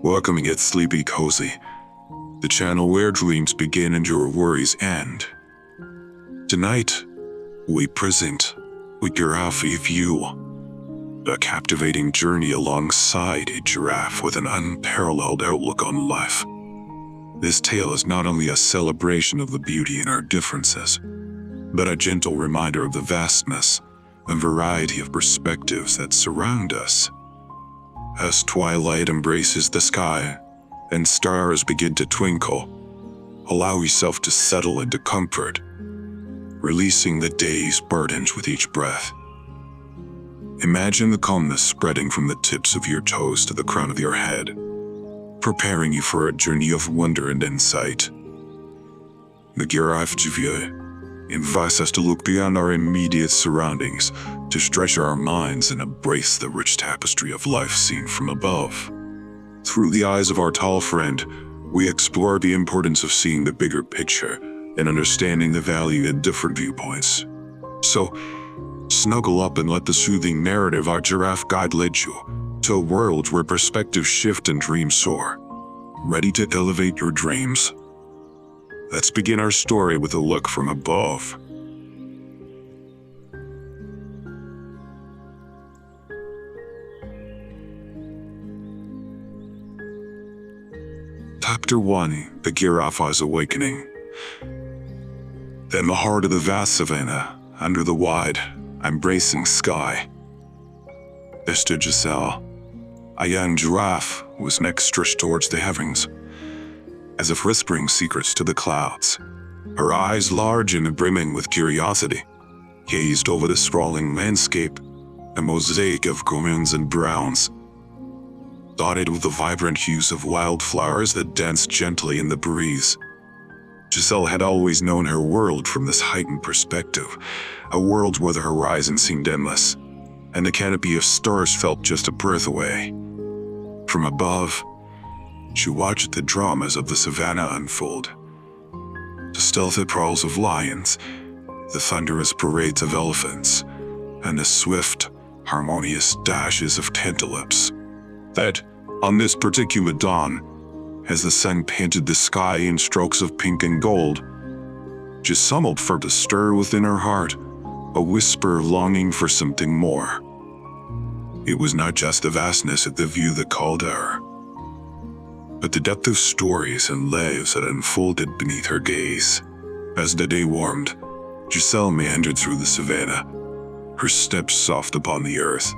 Welcome, get sleepy cozy, the channel where dreams begin and your worries end. Tonight, we present with Giraffe view, a captivating journey alongside a giraffe with an unparalleled outlook on life. This tale is not only a celebration of the beauty in our differences, but a gentle reminder of the vastness and variety of perspectives that surround us. As twilight embraces the sky and stars begin to twinkle, allow yourself to settle into comfort, releasing the day's burdens with each breath. Imagine the calmness spreading from the tips of your toes to the crown of your head, preparing you for a journey of wonder and insight. The Giraffe invites us to look beyond our immediate surroundings, to stretch our minds and embrace the rich tapestry of life seen from above. Through the eyes of our tall friend, we explore the importance of seeing the bigger picture and understanding the value in different viewpoints. So, snuggle up and let the soothing narrative our giraffe guide lead you to a world where perspectives shift and dreams soar. Ready to elevate your dreams? Let's begin our story with a look from above. Chapter 1, The Giraffe's Awakening. In the heart of the vast savanna, under the wide, embracing sky, there stood Giselle. A young giraffe was next stretched towards the heavens, as if whispering secrets to the clouds. Her eyes, large and brimming with curiosity, gazed over the sprawling landscape, a mosaic of greens and browns, dotted with the vibrant hues of wildflowers that danced gently in the breeze. Giselle had always known her world from this heightened perspective, a world where the horizon seemed endless, and the canopy of stars felt just a breath away. From above, she watched the dramas of the savannah unfold. The stealthy prowls of lions, the thunderous parades of elephants, and the swift, harmonious dashes of antelopes. That, on this particular dawn, as the sun painted the sky in strokes of pink and gold, Giselle felt a stir within her heart, a whisper of longing for something more. It was not just the vastness of the view that called her, but the depth of stories and lives that unfolded beneath her gaze. As the day warmed, Giselle meandered through the savannah, her steps soft upon the earth,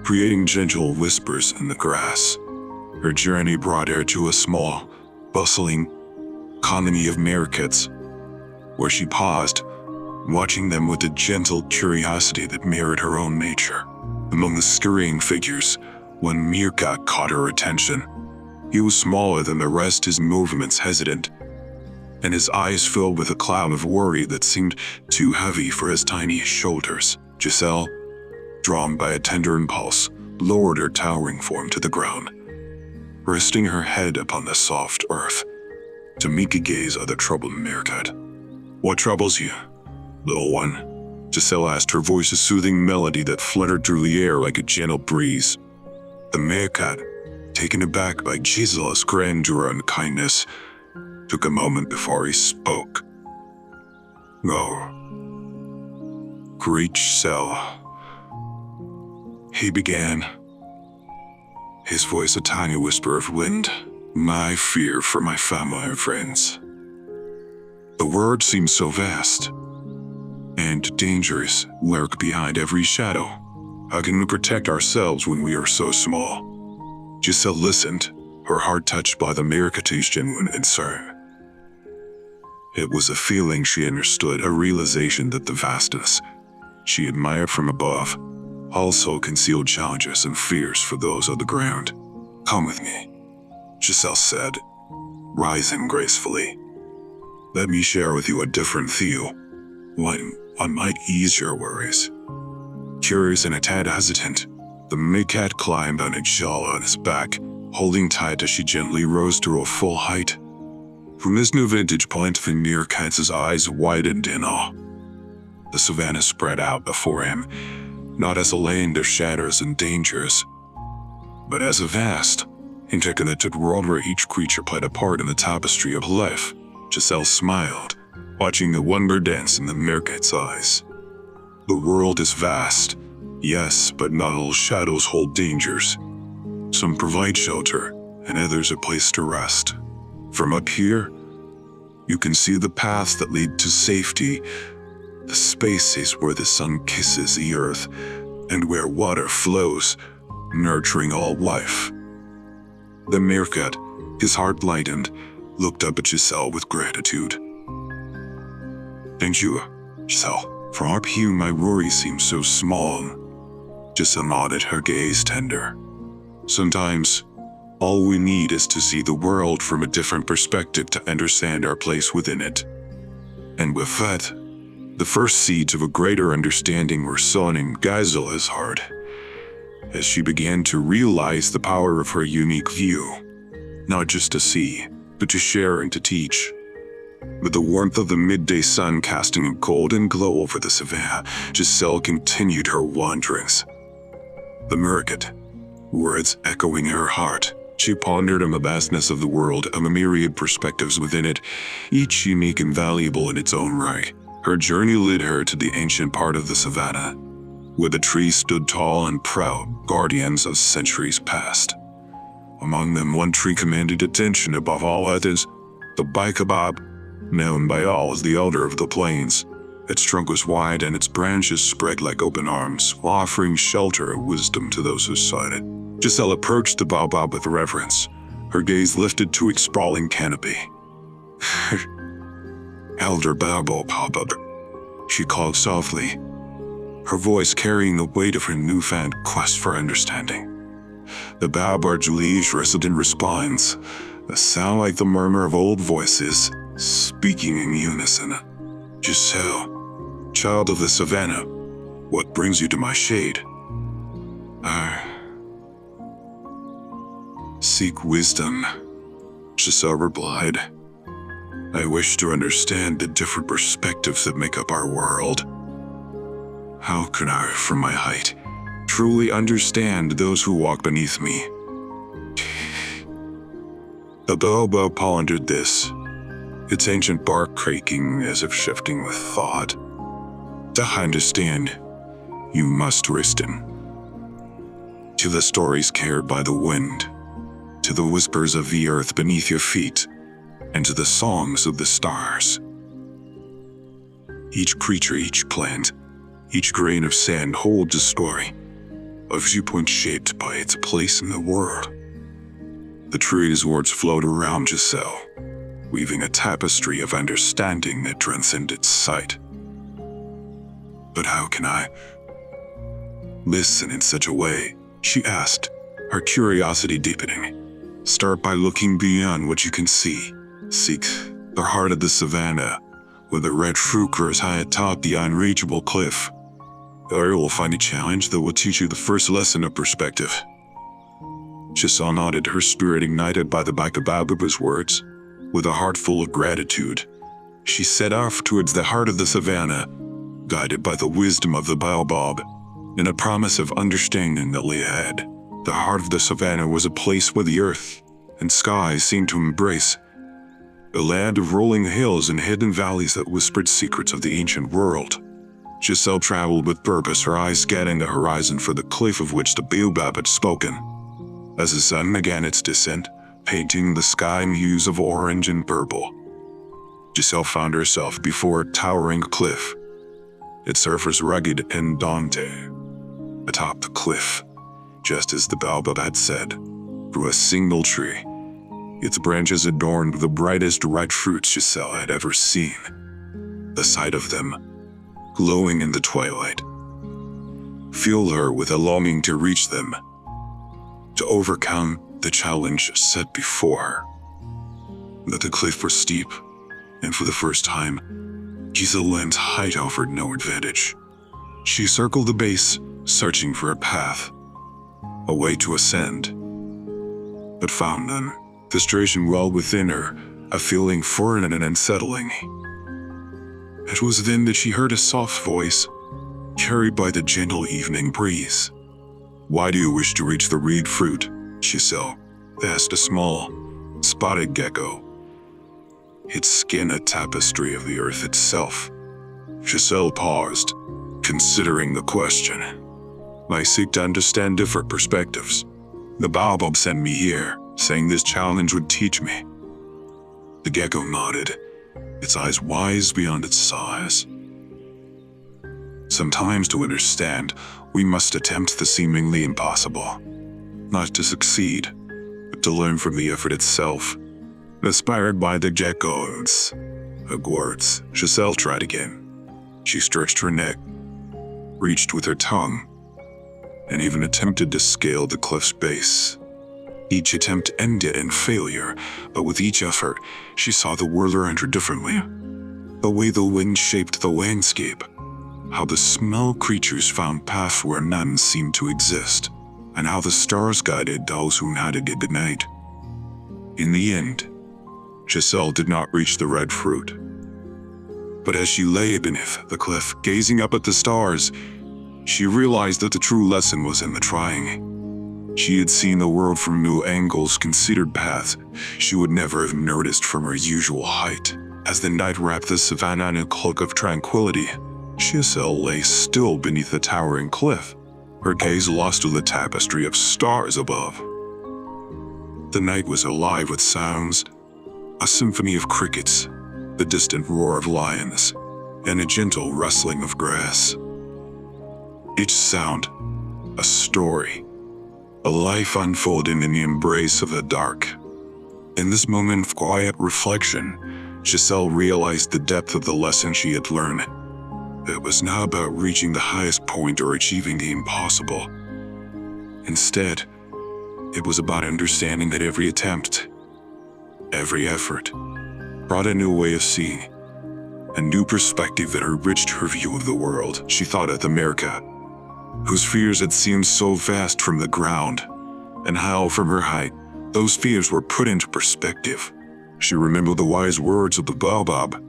creating gentle whispers in the grass. Her journey brought her to a small, bustling colony of meerkats, where she paused, watching them with a gentle curiosity that mirrored her own nature. Among the scurrying figures, one meerkat caught her attention. He was smaller than the rest, his movements hesitant, and his eyes filled with a cloud of worry that seemed too heavy for his tiny shoulders. Giselle, drawn by a tender impulse, lowered her towering form to the ground, resting her head upon the soft earth to meet the gaze of the troubled meerkat. "What troubles you, little one?" Giselle asked, her voice a soothing melody that fluttered through the air like a gentle breeze. The meerkat, taken aback by Giselle's grandeur and kindness, took a moment before he spoke. "Oh, great Giselle," he began, his voice a tiny whisper of wind. "My fear for my family and friends." The words seemed so vast and dangerous, lurk behind every shadow. How can we protect ourselves when we are so small? Giselle listened, her heart touched by the meerkat's genuine concern. It was a feeling she understood, a realization that the vastness she admired from above also concealed challenges and fears for those on the ground. "Come with me," Giselle said, rising gracefully. "Let me share with you a different view, one might ease your worries." Curious and a tad hesitant, the meerkat climbed on Giselle on his back, holding tight as she gently rose to her full height. From this new vantage point, the meerkat's eyes widened in awe. The savannah spread out before him, not as a land of shadows and dangers, but as a vast, interconnected world where each creature played a part in the tapestry of life. Giselle smiled, watching the wonder dance in the meerkat's eyes. The world is vast, yes, but not all shadows hold dangers. Some provide shelter, and others a place to rest. From up here, you can see the paths that lead to safety, the spaces where the sun kisses the earth, and where water flows, nurturing all life. The meerkat, his heart lightened, looked up at Giselle with gratitude. Thank you, Giselle. From up here my worries seem so small. Giselle nodded, her gaze tender. Sometimes, all we need is to see the world from a different perspective to understand our place within it. And with that, the first seeds of a greater understanding were sown in Giselle's heart, as she began to realize the power of her unique view, not just to see, but to share and to teach. With the warmth of the midday sun casting a golden glow over the savannah, Giselle continued her wanderings. The meerkat, words echoing her heart, she pondered on the vastness of the world and the myriad perspectives within it, each unique and valuable in its own right. Her journey led her to the ancient part of the savannah, where the trees stood tall and proud, guardians of centuries past. Among them, one tree commanded attention above all others, the baobab, known by all as the elder of the plains. Its trunk was wide and its branches spread like open arms, offering shelter and wisdom to those who sought it. Giselle approached the baobab with reverence, her gaze lifted to its sprawling canopy. Elder baobab, she called softly, her voice carrying the weight of her newfound quest for understanding. The baobab's leaves rustled in response, a sound like the murmur of old voices, speaking in unison. Giselle, child of the savannah, what brings you to my shade? I seek wisdom, Giselle replied. I wish to understand the different perspectives that make up our world. How can I, from my height, truly understand those who walk beneath me? The baobab pondered this, its ancient bark creaking as if shifting with thought. To understand, you must listen to the stories carried by the wind, to the whispers of the earth beneath your feet, and to the songs of the stars. Each creature, each plant, each grain of sand holds a story, a viewpoint shaped by its place in the world. The tree's words float around Giselle, weaving a tapestry of understanding that transcended sight. But how can I listen in such a way? She asked, her curiosity deepening. Start by looking beyond what you can see. Seek the heart of the savannah, where the red fruit grows high atop the unreachable cliff. There you will find a challenge that will teach you the first lesson of perspective. Giselle nodded, her spirit ignited by the baobab's words. With a heart full of gratitude, she set off towards the heart of the savannah, guided by the wisdom of the baobab, and a promise of understanding that lay ahead. The heart of the savannah was a place where the earth and sky seemed to embrace, a land of rolling hills and hidden valleys that whispered secrets of the ancient world. Giselle traveled with purpose, her eyes scanning the horizon for the cliff of which the baobab had spoken. As the sun began its descent, painting the sky in hues of orange and purple, Giselle found herself before a towering cliff, its surface rugged and daunting. Atop the cliff, just as the baobab had said, grew a single tree, its branches adorned with the brightest red fruits Giselle had ever seen. The sight of them, glowing in the twilight, filled her with a longing to reach them, to overcome the challenge set before her. But the cliff was steep, and for the first time, Giselle's height offered no advantage. She circled the base, searching for a path, a way to ascend, but found none. Frustration welled within her, a feeling foreign and unsettling. It was then that she heard a soft voice, carried by the gentle evening breeze. "Why do you wish to reach the reed fruit, Giselle?" asked a small, spotted gecko, its skin a tapestry of the earth itself. Giselle paused, considering the question. "I seek to understand different perspectives. The baobab sent me here, saying this challenge would teach me." The gecko nodded, its eyes wise beyond its size. "Sometimes to understand, we must attempt the seemingly impossible. Not to succeed, but to learn from the effort itself." Inspired by the gecko's words, Giselle tried again. She stretched her neck, reached with her tongue, and even attempted to scale the cliff's base. Each attempt ended in failure, but with each effort, she saw the world around her differently. The way the wind shaped the landscape, how the small creatures found paths where none seemed to exist, and how the stars guided those who navigated the night. In the end, Giselle did not reach the red fruit. But as she lay beneath the cliff, gazing up at the stars, she realized that the true lesson was in the trying. She had seen the world from new angles, considered paths she would never have noticed from her usual height. As the night wrapped the savannah in a cloak of tranquility, Giselle lay still beneath the towering cliff, her gaze lost to the tapestry of stars above. The night was alive with sounds, a symphony of crickets, the distant roar of lions, and a gentle rustling of grass. Each sound, a story, a life unfolding in the embrace of the dark. In this moment of quiet reflection, Giselle realized the depth of the lesson she had learned. It was not about reaching the highest point or achieving the impossible. Instead, it was about understanding that every attempt, every effort, brought a new way of seeing, a new perspective that enriched her view of the world. She thought of America, whose fears had seemed so vast from the ground, and how, from her height, those fears were put into perspective. She remembered the wise words of the baobab,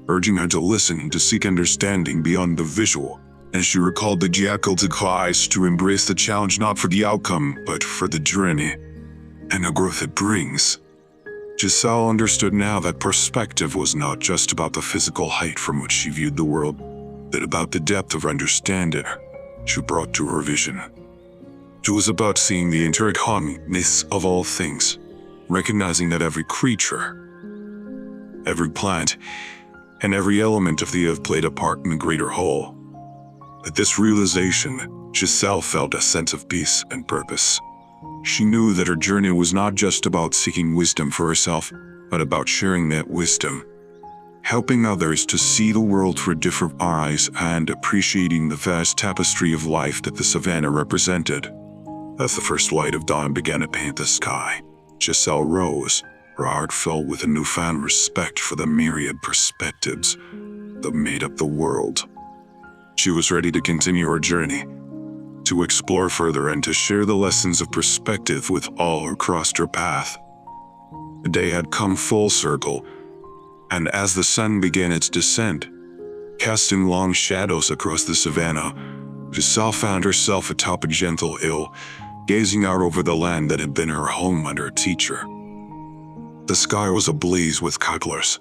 urging her to listen and to seek understanding beyond the visual, and she recalled the jackal's advice to embrace the challenge not for the outcome, but for the journey, and the growth it brings. Giselle understood now that perspective was not just about the physical height from which she viewed the world, but about the depth of understanding she brought to her vision. It was about seeing the interconnectedness of all things, recognizing that every creature, every plant, and every element of the earth played a part in the greater whole. At this realization, Giselle felt a sense of peace and purpose. She knew that her journey was not just about seeking wisdom for herself, but about sharing that wisdom, helping others to see the world through different eyes and appreciating the vast tapestry of life that the savannah represented. As the first light of dawn began to paint the sky, Giselle rose, her heart filled with a newfound respect for the myriad perspectives that made up the world. She was ready to continue her journey, to explore further and to share the lessons of perspective with all who crossed her path. The day had come full circle, and as the sun began its descent, casting long shadows across the savannah, Giselle found herself atop a gentle hill, gazing out over the land that had been her home under her teacher. The sky was ablaze with colors,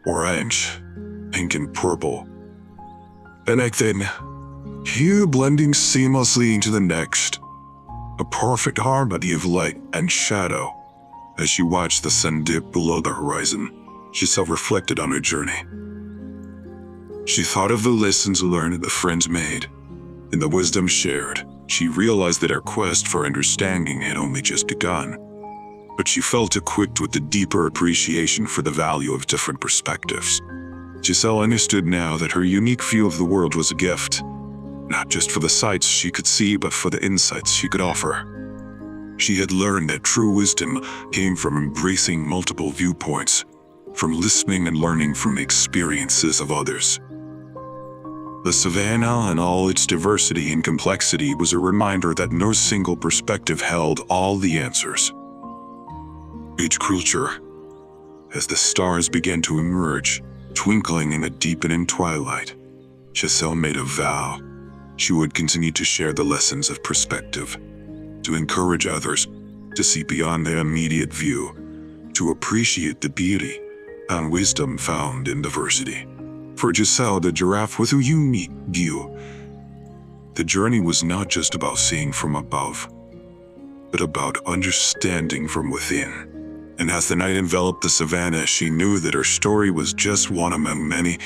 orange, pink, and purple. And then, hue blending seamlessly into the next, a perfect harmony of light and shadow. As she watched the sun dip below the horizon, Giselle reflected on her journey. She thought of the lessons learned and the friends made, and the wisdom shared. She realized that her quest for understanding had only just begun, but she felt equipped with a deeper appreciation for the value of different perspectives. Giselle understood now that her unique view of the world was a gift, not just for the sights she could see, but for the insights she could offer. She had learned that true wisdom came from embracing multiple viewpoints, from listening and learning from the experiences of others. The savannah and all its diversity and complexity was a reminder that no single perspective held all the answers. Each creature, As the stars began to emerge, twinkling in a deepening twilight, Giselle made a vow. She would continue to share the lessons of perspective, to encourage others to see beyond their immediate view, to appreciate the beauty and wisdom found in diversity. For Giselle, the giraffe was a unique view. The journey was not just about seeing from above, but about understanding from within. And as the night enveloped the savannah, she knew that her story was just one among many,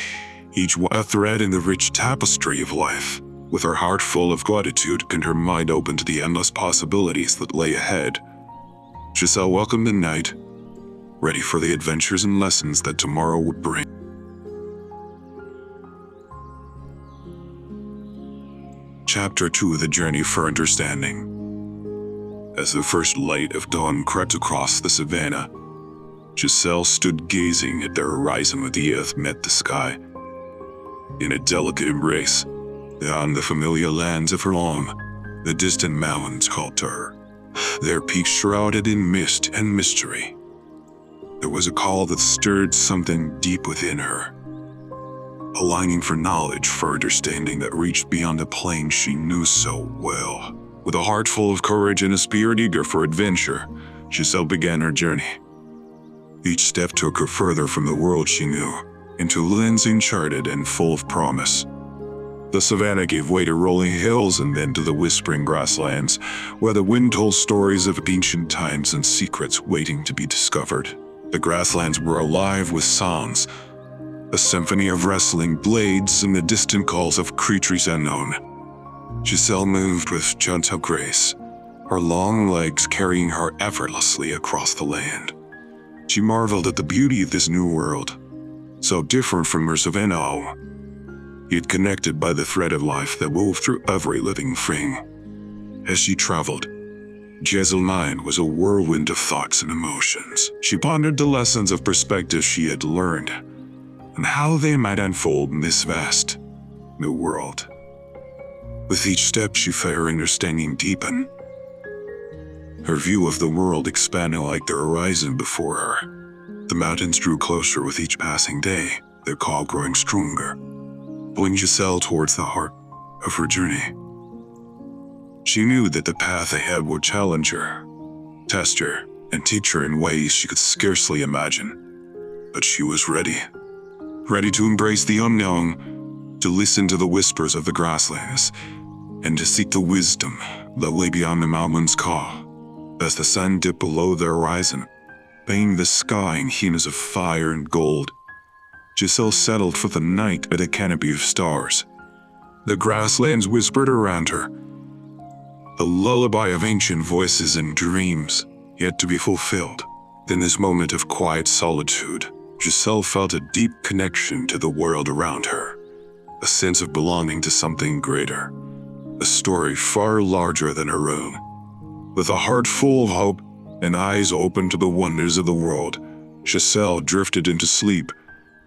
each a thread in the rich tapestry of life. With her heart full of gratitude and her mind open to the endless possibilities that lay ahead, Giselle welcomed the night, ready for the adventures and lessons that tomorrow would bring. Chapter 2: The Journey for Understanding. As the first light of dawn crept across the savannah, Giselle stood gazing at the horizon where the earth met the sky. In a delicate embrace, beyond the familiar lands of her home, the distant mountains called to her, their peaks shrouded in mist and mystery. There was a call that stirred something deep within her, a longing for knowledge, for understanding that reached beyond the plane she knew so well. With a heart full of courage and a spirit eager for adventure, Giselle began her journey. Each step took her further from the world she knew, into lands uncharted and full of promise. The savannah gave way to rolling hills and then to the whispering grasslands, where the wind told stories of ancient times and secrets waiting to be discovered. The grasslands were alive with sounds, a symphony of wrestling blades and the distant calls of creatures unknown. Giselle moved with gentle grace, her long legs carrying her effortlessly across the land. She marveled at the beauty of this new world, so different from her savannah home, yet connected by the thread of life that wove through every living thing. As she traveled, Giselle's mind was a whirlwind of thoughts and emotions. She pondered the lessons of perspective she had learned, and how they might unfold in this vast new world. With each step, she felt her understanding deepen. Her view of the world expanded like the horizon before her. The mountains drew closer with each passing day, their call growing stronger, pulling Giselle towards the heart of her journey. She knew that the path ahead would challenge her, test her, and teach her in ways she could scarcely imagine. But she was ready to embrace the unknown, to listen to the whispers of the grasslands, and to seek the wisdom that lay beyond the mountain's call. As the sun dipped below the horizon, painting the sky in hues of fire and gold, Giselle settled for the night at a canopy of stars. The grasslands whispered around her, a lullaby of ancient voices and dreams yet to be fulfilled. In this moment of quiet solitude, Giselle felt a deep connection to the world around her, a sense of belonging to something greater, a story far larger than her own. With a heart full of hope and eyes open to the wonders of the world, Giselle drifted into sleep,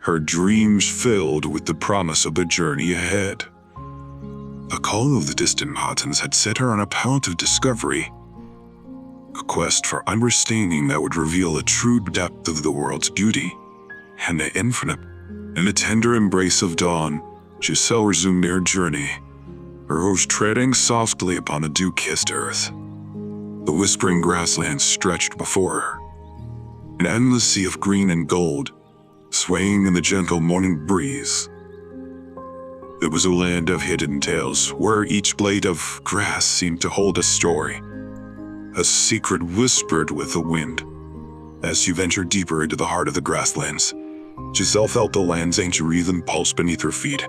her dreams filled with the promise of the journey ahead. The call of the distant mountains had set her on a path of discovery, a quest for understanding that would reveal the true depth of the world's beauty and the infinite. In the tender embrace of dawn, Giselle resumed her journey, her hooves treading softly upon the dew-kissed earth. The whispering grasslands stretched before her, an endless sea of green and gold, swaying in the gentle morning breeze. It was a land of hidden tales, where each blade of grass seemed to hold a story, a secret whispered with the wind. As she ventured deeper into the heart of the grasslands, Giselle felt the land's ancient rhythm pulse beneath her feet,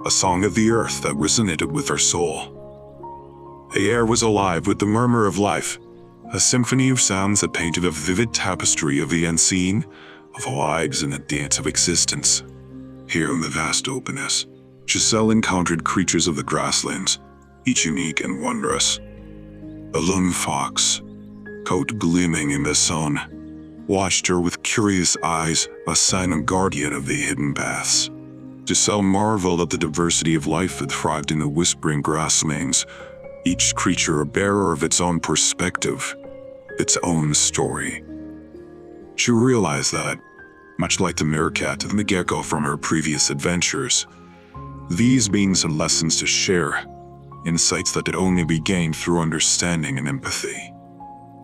a song of the earth that resonated with her soul. The air was alive with the murmur of life, a symphony of sounds that painted a vivid tapestry of the unseen, of lives and the dance of existence. Here in the vast openness, Giselle encountered creatures of the grasslands, each unique and wondrous. A lone fox, coat gleaming in the sun, watched her with curious eyes, a silent guardian of the hidden paths. Giselle marveled at the diversity of life that thrived in the whispering grasslands, each creature a bearer of its own perspective, its own story. She realized that, much like the meerkat and the gecko from her previous adventures. These beings had lessons to share, insights that could only be gained through understanding and empathy.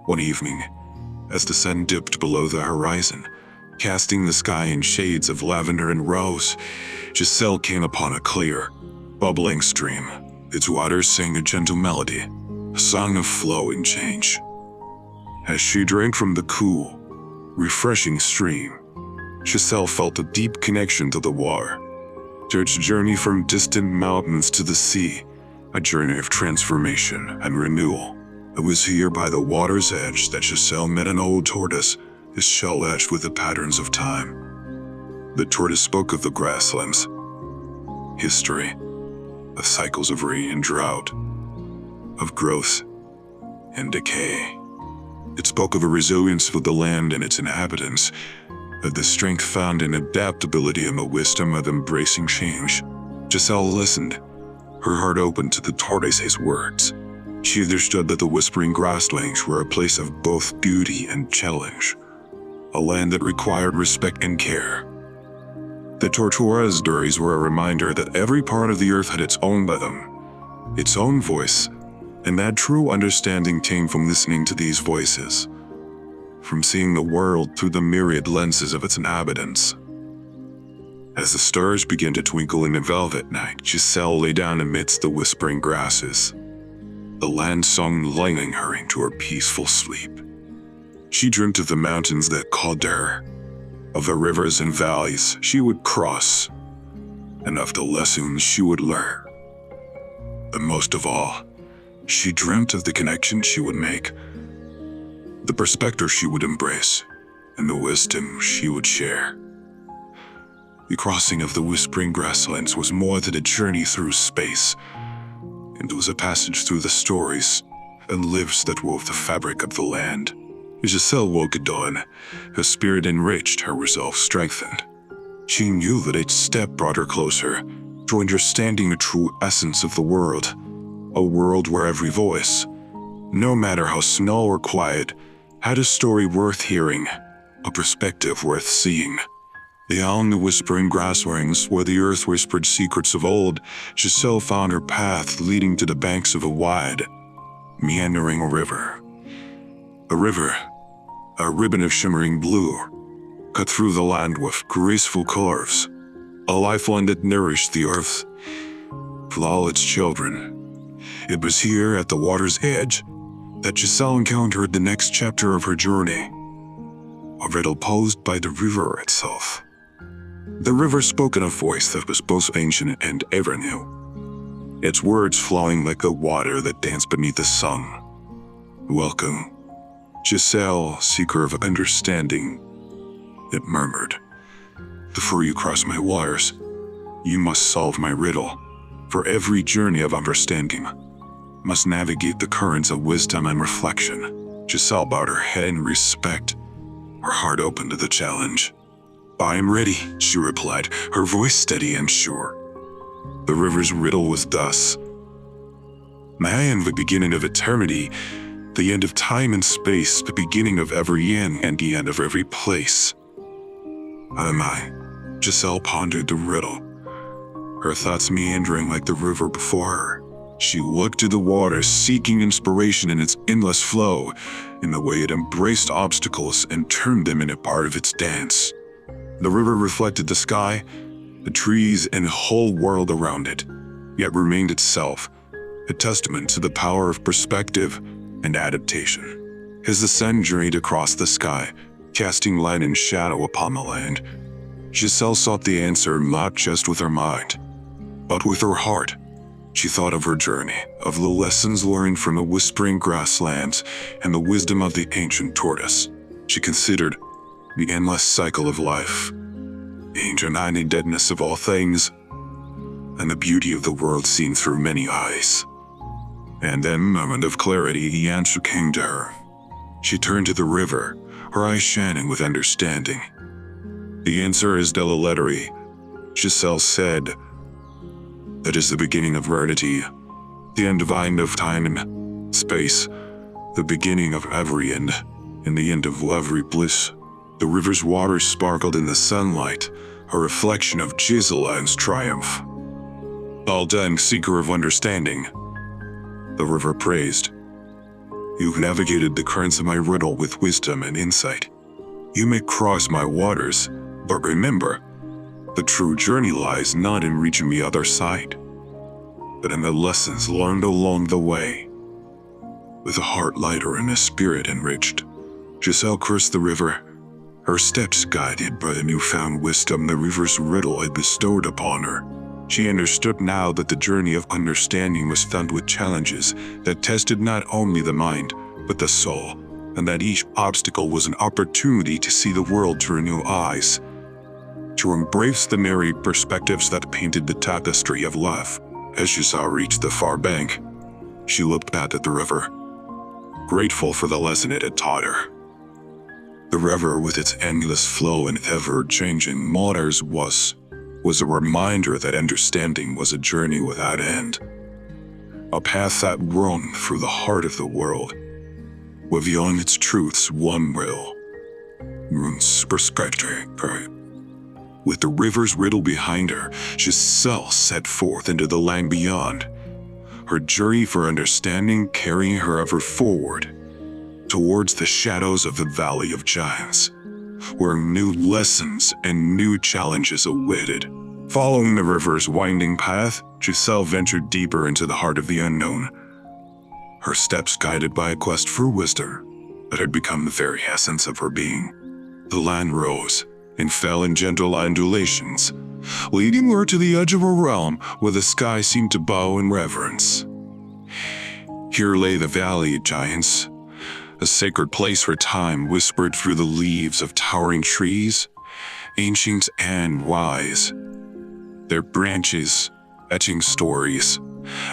One evening, as the sun dipped below the horizon, casting the sky in shades of lavender and rose, Giselle came upon a clear, bubbling stream. Its waters sang a gentle melody, a song of flow and change. As she drank from the cool, refreshing stream, Giselle felt a deep connection to the water. Its journey from distant mountains to the sea, a journey of transformation and renewal. It was here by the water's edge that Giselle met an old tortoise, his shell etched with the patterns of time. The tortoise spoke of the grasslands, history, of cycles of rain and drought, of growth and decay. It spoke of a resilience of the land and its inhabitants, of the strength found in adaptability and the wisdom of embracing change. Giselle listened, her heart open to the tortoise's words. She understood that the whispering grasslands were a place of both beauty and challenge, a land that required respect and care. The tortoise's stories were a reminder that every part of the earth had its own rhythm, its own voice, and that true understanding came from listening to these voices, from seeing the world through the myriad lenses of its inhabitants. As the stars began to twinkle in the velvet night, Giselle lay down amidst the whispering grasses, the land song lulling her into her peaceful sleep. She dreamt of the mountains that called to her, of the rivers and valleys she would cross, and of the lessons she would learn. But most of all, she dreamt of the connection she would make, the perspective she would embrace, and the wisdom she would share. The crossing of the whispering grasslands was more than a journey through space. It was a passage through the stories and lives that wove the fabric of the land. As Giselle woke at dawn, her spirit enriched, her resolve strengthened. She knew that each step brought her closer to understanding the true essence of the world, a world where every voice, no matter how small or quiet, had a story worth hearing, a perspective worth seeing. Beyond the whispering grasslands, where the earth whispered secrets of old, Giselle found her path leading to the banks of a wide, meandering river. A river, a ribbon of shimmering blue, cut through the land with graceful curves, a lifeline that nourished the earth for all its children. It was here at the water's edge that Giselle encountered the next chapter of her journey, a riddle posed by the river itself. The river spoke in a voice that was both ancient and ever new, its words flowing like a water that danced beneath the sun. "Welcome, Giselle, seeker of understanding," it murmured. "Before you cross my waters, you must solve my riddle, for every journey of understanding must navigate the currents of wisdom and reflection." Giselle bowed her head in respect, her heart open to the challenge. "I am ready," she replied, her voice steady and sure. The river's riddle was thus: "I am the beginning of eternity, the end of time and space, the beginning of every end and the end of every place." Am I? Giselle pondered the riddle, her thoughts meandering like the river before her. She looked to the water, seeking inspiration in its endless flow, in the way it embraced obstacles and turned them into part of its dance. The river reflected the sky, the trees, and the whole world around it, yet remained itself, a testament to the power of perspective and adaptation. As the sun journeyed across the sky, casting light and shadow upon the land, Giselle sought the answer not just with her mind, but with her heart. She thought of her journey, of the lessons learned from the whispering grasslands and the wisdom of the ancient tortoise. She considered the endless cycle of life, the ancient deadness of all things, and the beauty of the world seen through many eyes. And then, in a moment of clarity, the answer came to her. She turned to the river, her eyes shining with understanding. "The answer is deletery," Giselle said. "That is the beginning of eternity, the end of time and space, the beginning of every end, and the end of every bliss." The river's water sparkled in the sunlight, a reflection of Giseline's triumph. "Well done, seeker of understanding," the river praised. "You've navigated the currents of my riddle with wisdom and insight. You may cross my waters, but remember, the true journey lies not in reaching the other side, but in the lessons learned along the way." With a heart lighter and a spirit enriched, Giselle crossed the river, her steps guided by the newfound wisdom the river's riddle had bestowed upon her. She understood now that the journey of understanding was filled with challenges that tested not only the mind, but the soul, and that each obstacle was an opportunity to see the world through new eyes, to embrace the myriad perspectives that painted the tapestry of life. As Giselle reached the far bank, she looked back at the river, grateful for the lesson it had taught her. The river, with its endless flow and ever-changing waters, was a reminder that understanding was a journey without end, a path that roamed through the heart of the world, revealing its truths one will. Perspective. With the river's riddle behind her, Giselle set forth into the land beyond, her journey for understanding carrying her ever forward, towards the shadows of the Valley of Giants, where new lessons and new challenges awaited. Following the river's winding path, Giselle ventured deeper into the heart of the unknown, her steps guided by a quest for wisdom that had become the very essence of her being. The land rose and fell in gentle undulations, leading her to the edge of a realm where the sky seemed to bow in reverence. Here lay the Valley of Giants, a sacred place where time whispered through the leaves of towering trees, ancient and wise, their branches etching stories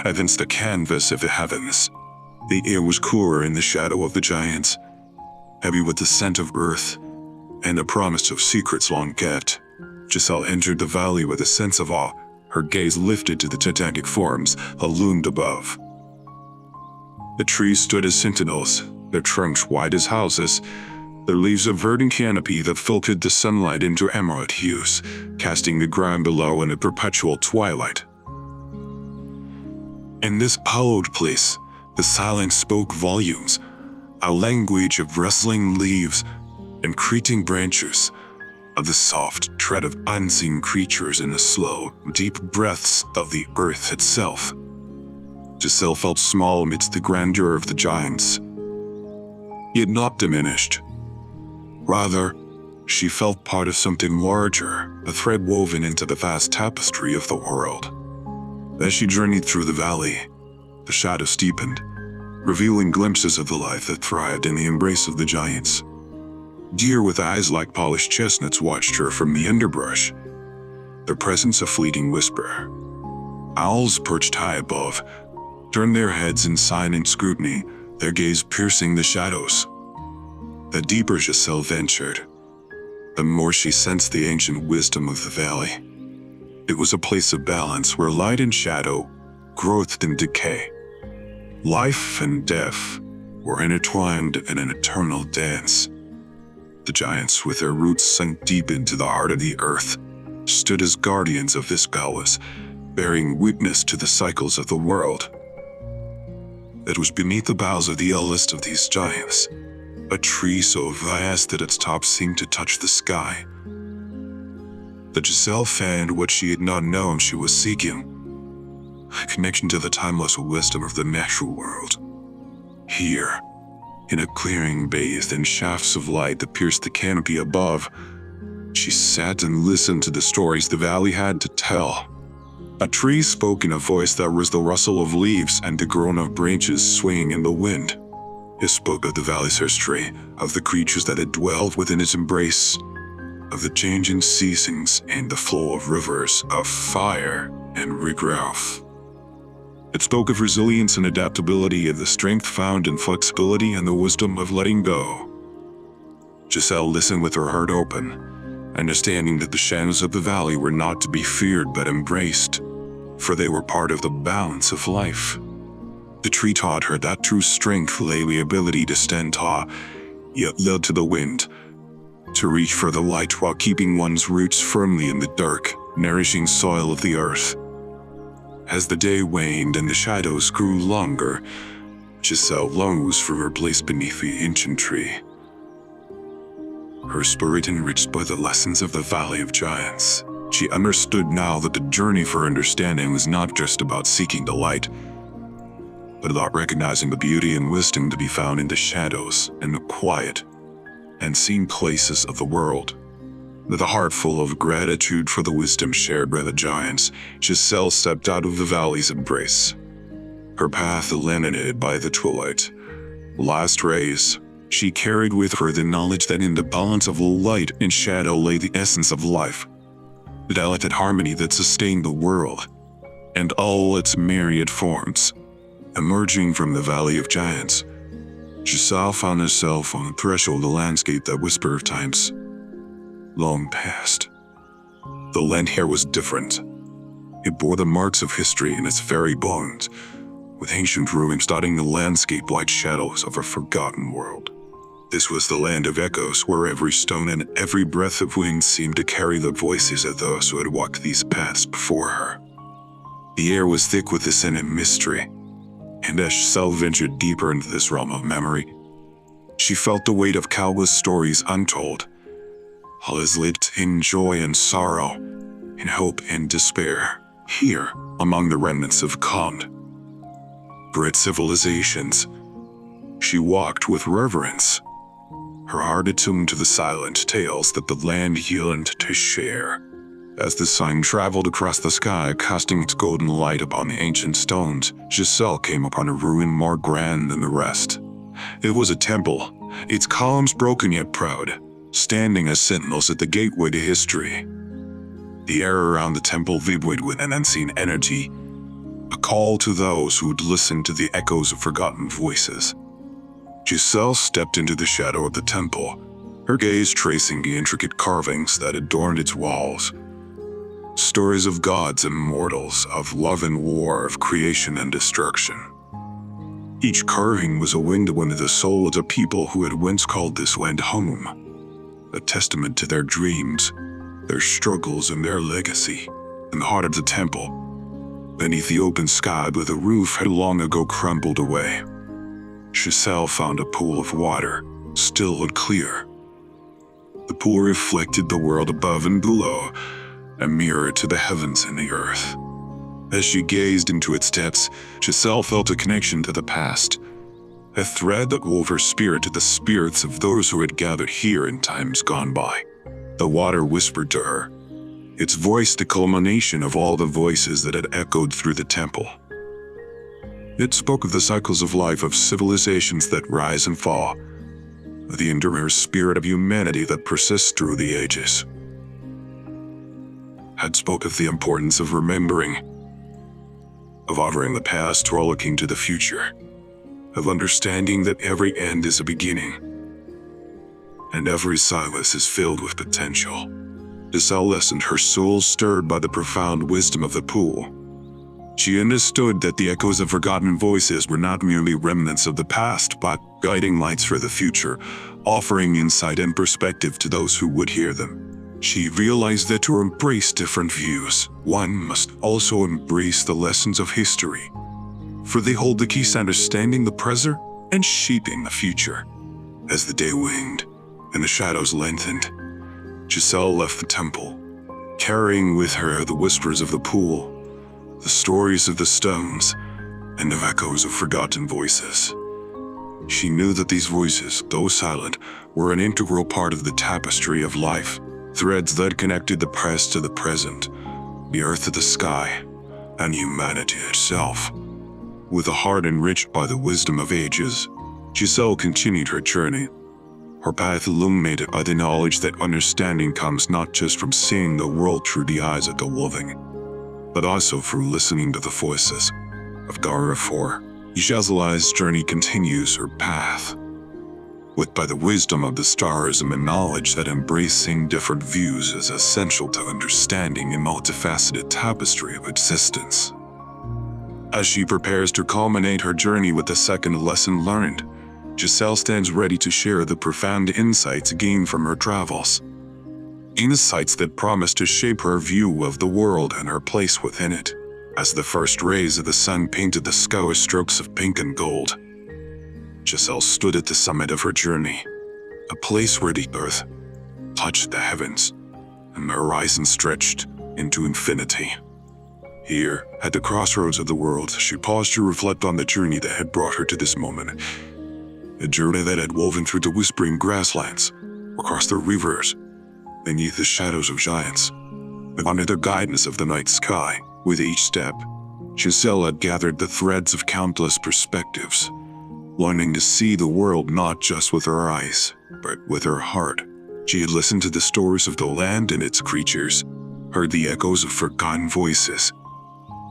against the canvas of the heavens. The air was cooler in the shadow of the giants, heavy with the scent of earth and the promise of secrets long kept. Giselle entered the valley with a sense of awe, her gaze lifted to the titanic forms that loomed above. The trees stood as sentinels, their trunks wide as houses, their leaves a verdant canopy that filtered the sunlight into emerald hues, casting the ground below in a perpetual twilight. In this hallowed place, the silence spoke volumes, a language of rustling leaves and creaking branches, of the soft tread of unseen creatures and the slow, deep breaths of the earth itself. Giselle felt small amidst the grandeur of the giants, yet not diminished. Rather, she felt part of something larger, a thread woven into the vast tapestry of the world. As she journeyed through the valley, the shadows deepened, revealing glimpses of the life that thrived in the embrace of the giants. Deer with eyes like polished chestnuts watched her from the underbrush, their presence a fleeting whisper. Owls perched high above turned their heads in silent scrutiny, their gaze piercing the shadows. The deeper Giselle ventured, the more she sensed the ancient wisdom of the valley. It was a place of balance where light and shadow, growth and decay, life and death were intertwined in an eternal dance. The giants, with their roots sunk deep into the heart of the earth, stood as guardians of this palace, bearing witness to the cycles of the world. It was beneath the boughs of the eldest of these giants, a tree so vast that its top seemed to touch the sky, that Giselle found what she had not known she was seeking, a connection to the timeless wisdom of the natural world. Here, in a clearing bathed in shafts of light that pierced the canopy above, she sat and listened to the stories the valley had to tell. A tree spoke in a voice that was the rustle of leaves and the groan of branches swaying in the wind. It spoke of the valley's history, of the creatures that had dwelled within its embrace, of the changing seasons and the flow of rivers, of fire and regret. It spoke of resilience and adaptability, of the strength found in flexibility and the wisdom of letting go. Giselle listened with her heart open, understanding that the shadows of the valley were not to be feared but embraced, for they were part of the balance of life. The tree taught her that true strength lay in the ability to stand tall, yet yield to the wind, to reach for the light while keeping one's roots firmly in the dark, nourishing soil of the earth. As the day waned and the shadows grew longer, Giselle rose from her place beneath the ancient tree. Her spirit enriched by the lessons of the Valley of Giants, she understood now that the journey for understanding was not just about seeking the light, but about recognizing the beauty and wisdom to be found in the shadows and the quiet, unseen places of the world. With a heart full of gratitude for the wisdom shared by the giants, Giselle stepped out of the valley's embrace. Her path illuminated by the twilight last rays, she carried with her the knowledge that in the balance of light and shadow lay the essence of life, the delicate harmony that sustained the world, and all its myriad forms. Emerging from the Valley of Giants, Giselle found herself on the threshold of a landscape that whispered of times long past. The land here was different. It bore the marks of history in its very bones, with ancient ruins dotting the landscape like shadows of a forgotten world. This was the land of echoes, where every stone and every breath of wind seemed to carry the voices of those who had walked these paths before her. The air was thick with the scent and mystery, and as Giselle ventured deeper into this realm of memory, she felt the weight of countless stories untold, all as lived in joy and sorrow, in hope and despair, here among the remnants of calmed, great civilizations. She walked with reverence, her heart attuned to the silent tales that the land yearned to share. As the sun traveled across the sky, casting its golden light upon the ancient stones, Giselle came upon a ruin more grand than the rest. It was a temple, its columns broken yet proud, standing as sentinels at the gateway to history. The air around the temple vibrated with an unseen energy, a call to those who'd listened to the echoes of forgotten voices. Giselle stepped into the shadow of the temple, her gaze tracing the intricate carvings that adorned its walls. Stories of gods and mortals, of love and war, of creation and destruction. Each carving was a window into the soul of the people who had once called this land home, a testament to their dreams, their struggles, and their legacy. In the heart of the temple, beneath the open sky where the roof had long ago crumbled away, Giselle found a pool of water, still and clear. The pool reflected the world above and below, a mirror to the heavens and the earth. As she gazed into its depths, Giselle felt a connection to the past, a thread that wove her spirit to the spirits of those who had gathered here in times gone by. The water whispered to her, its voice the culmination of all the voices that had echoed through the temple. It spoke of the cycles of life, of civilizations that rise and fall, of the enduring spirit of humanity that persists through the ages. It spoke of the importance of remembering, of honoring the past while looking to the future, of understanding that every end is a beginning, and every silence is filled with potential. Giselle listened, her soul stirred by the profound wisdom of the pool. She understood that the echoes of forgotten voices were not merely remnants of the past, but guiding lights for the future, offering insight and perspective to those who would hear them. She realized that to embrace different views, one must also embrace the lessons of history, for they hold the keys to understanding the present and shaping the future. As the day waned and the shadows lengthened, Giselle left the temple, carrying with her the whispers of the pool, the stories of the stones, and the echoes of forgotten voices. She knew that these voices, though silent, were an integral part of the tapestry of life, threads that connected the past to the present, the earth to the sky, and humanity itself. With a heart enriched by the wisdom of ages, Giselle continued her journey, her path illuminated by the knowledge that understanding comes not just from seeing the world through the eyes of the living, but also through listening to the voices of Giraffe. Giselle's journey continues her path, with by the wisdom of the stars and the knowledge that embracing different views is essential to understanding the multifaceted tapestry of existence. As she prepares to culminate her journey with the second lesson learned, Giselle stands ready to share the profound insights gained from her travels. Insights that promise to shape her view of the world and her place within it. As the first rays of the sun painted the sky with strokes of pink and gold, Giselle stood at the summit of her journey, a place where the earth touched the heavens and the horizon stretched into infinity. Here, at the crossroads of the world, she paused to reflect on the journey that had brought her to this moment. A journey that had woven through the whispering grasslands, across the rivers, beneath the shadows of giants, and under the guidance of the night sky. With each step, Giselle had gathered the threads of countless perspectives, learning to see the world not just with her eyes, but with her heart. She had listened to the stories of the land and its creatures, heard the echoes of forgotten voices,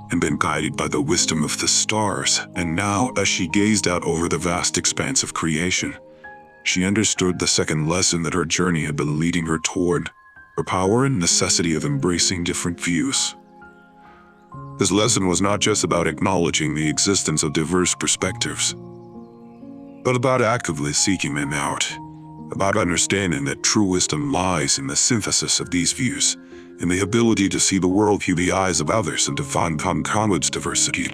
and been guided by the wisdom of the stars. And now, as she gazed out over the vast expanse of creation, she understood the second lesson that her journey had been leading her toward: her power and necessity of embracing different views. This lesson was not just about acknowledging the existence of diverse perspectives, but about actively seeking them out, about understanding that true wisdom lies in the synthesis of these views, in the ability to see the world through the eyes of others and to find common diversity.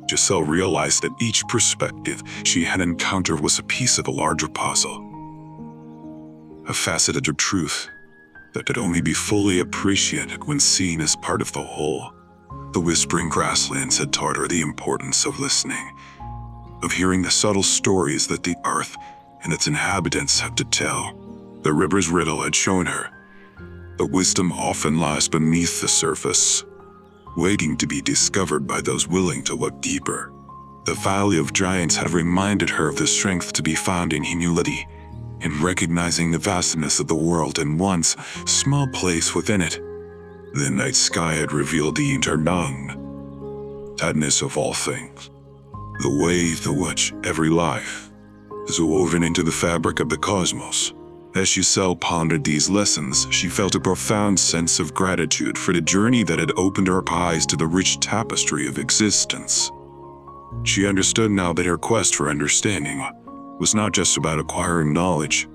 Giselle realized that each perspective she had encountered was a piece of a larger puzzle, a facet of truth that could only be fully appreciated when seen as part of the whole. The whispering grasslands had taught her the importance of listening, of hearing the subtle stories that the earth and its inhabitants have to tell. The river's riddle had shown her that wisdom often lies beneath the surface, waiting to be discovered by those willing to look deeper. The Valley of Giants had reminded her of the strength to be found in humility, in recognizing the vastness of the world and one's small place within it. The night sky had revealed the interconnectedness of all things, the way through which every life is woven into the fabric of the cosmos. As Giselle pondered these lessons, she felt a profound sense of gratitude for the journey that had opened her eyes to the rich tapestry of existence. She understood now that her quest for understanding was not just about acquiring knowledge,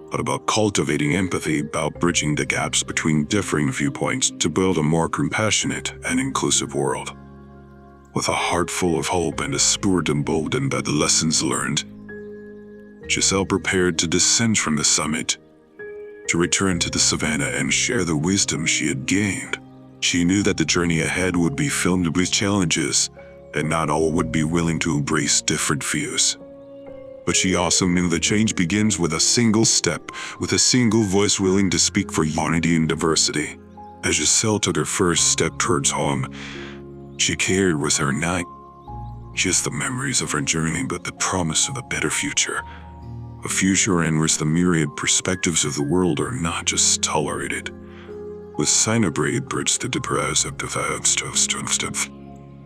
but about cultivating empathy, about bridging the gaps between differing viewpoints to build a more compassionate and inclusive world. With a heart full of hope and a spirit emboldened by the lessons learned, Giselle prepared to descend from the summit, to return to the savannah and share the wisdom she had gained. She knew that the journey ahead would be filled with challenges, and not all would be willing to embrace different views. But she also knew that change begins with a single step, with a single voice willing to speak for unity and diversity. As Giselle took her first step towards home, she carried with her not just the memories of her journey, but the promise of a better future. A future in which the myriad perspectives of the world are not just tolerated, with celebrated bridge to the prayers of the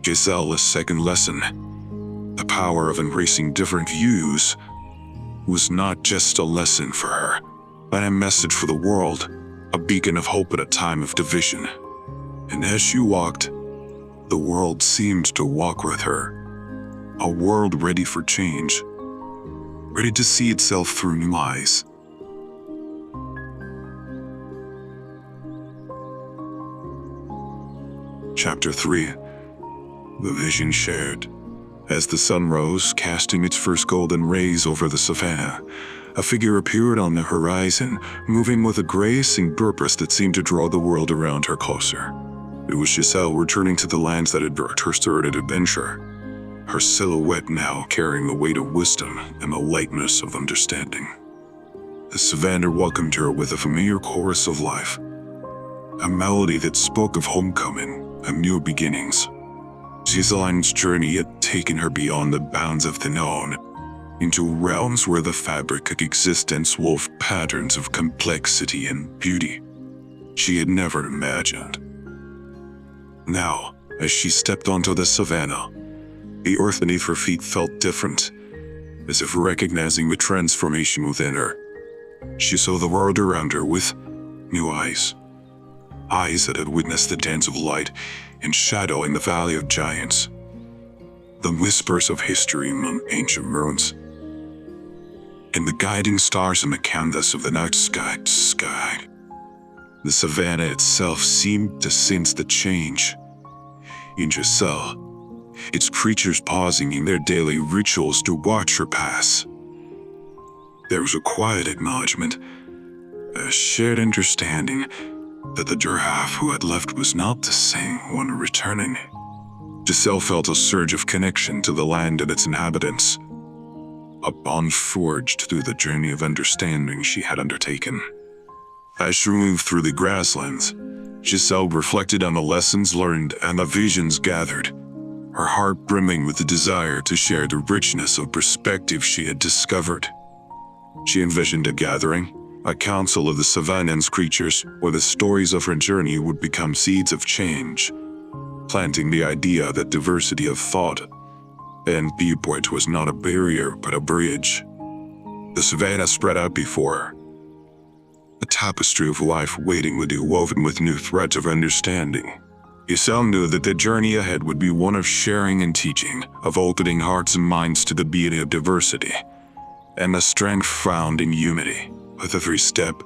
Giselle's second lesson, the power of embracing different views, was not just a lesson for her, but a message for the world, a beacon of hope at a time of division. And as she walked, the world seemed to walk with her, a world ready for change, ready to see itself through new eyes. Chapter 3. The Vision Shared. As the sun rose, casting its first golden rays over the savannah, a figure appeared on the horizon, moving with a grace and purpose that seemed to draw the world around her closer. It was Giselle returning to the lands that had brought her started adventure, her silhouette now carrying the weight of wisdom and the lightness of understanding. The savannah welcomed her with a familiar chorus of life, a melody that spoke of homecoming and new beginnings. Giselle's journey had taken her beyond the bounds of the known, into realms where the fabric of existence wove patterns of complexity and beauty she had never imagined. Now, as she stepped onto the savannah, the earth beneath her feet felt different, as if recognizing the transformation within her. She saw the world around her with new eyes, eyes that had witnessed the dance of light and shadow in the Valley of Giants, the whispers of history among ancient ruins, and the guiding stars in the canvas of the night sky. The savannah itself seemed to sense the change. In Giselle, its creatures pausing in their daily rituals to watch her pass. There was a quiet acknowledgement, a shared understanding that the giraffe who had left was not the same one returning. Giselle felt a surge of connection to the land and its inhabitants, a bond forged through the journey of understanding she had undertaken. As she moved through the grasslands, Giselle reflected on the lessons learned and the visions gathered, her heart brimming with the desire to share the richness of perspective she had discovered. She envisioned a gathering, a council of the savannah's creatures, where the stories of her journey would become seeds of change, planting the idea that diversity of thought and viewpoint was not a barrier but a bridge. The savannah spread out before her, a tapestry of life waiting to be woven with new threads of understanding. Giselle knew that the journey ahead would be one of sharing and teaching, of opening hearts and minds to the beauty of diversity, and the strength found in unity. With every step,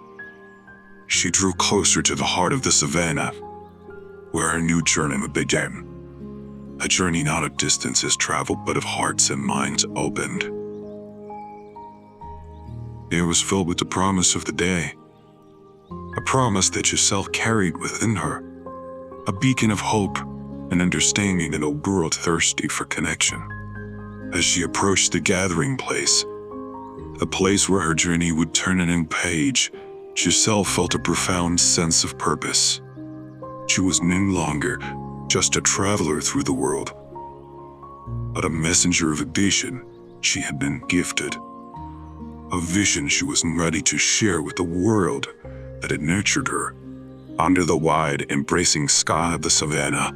she drew closer to the heart of the savannah, where her new journey began. A journey not of distances traveled, but of hearts and minds opened. It was filled with the promise of the day, a promise that Giselle carried within her, a beacon of hope and understanding in a world thirsty for connection. As she approached the gathering place, a place where her journey would turn a new page, Giselle felt a profound sense of purpose. She was no longer just a traveler through the world, but a messenger of a vision she had been gifted. A vision she was ready to share with the world that had nurtured her. Under the wide, embracing sky of the savannah,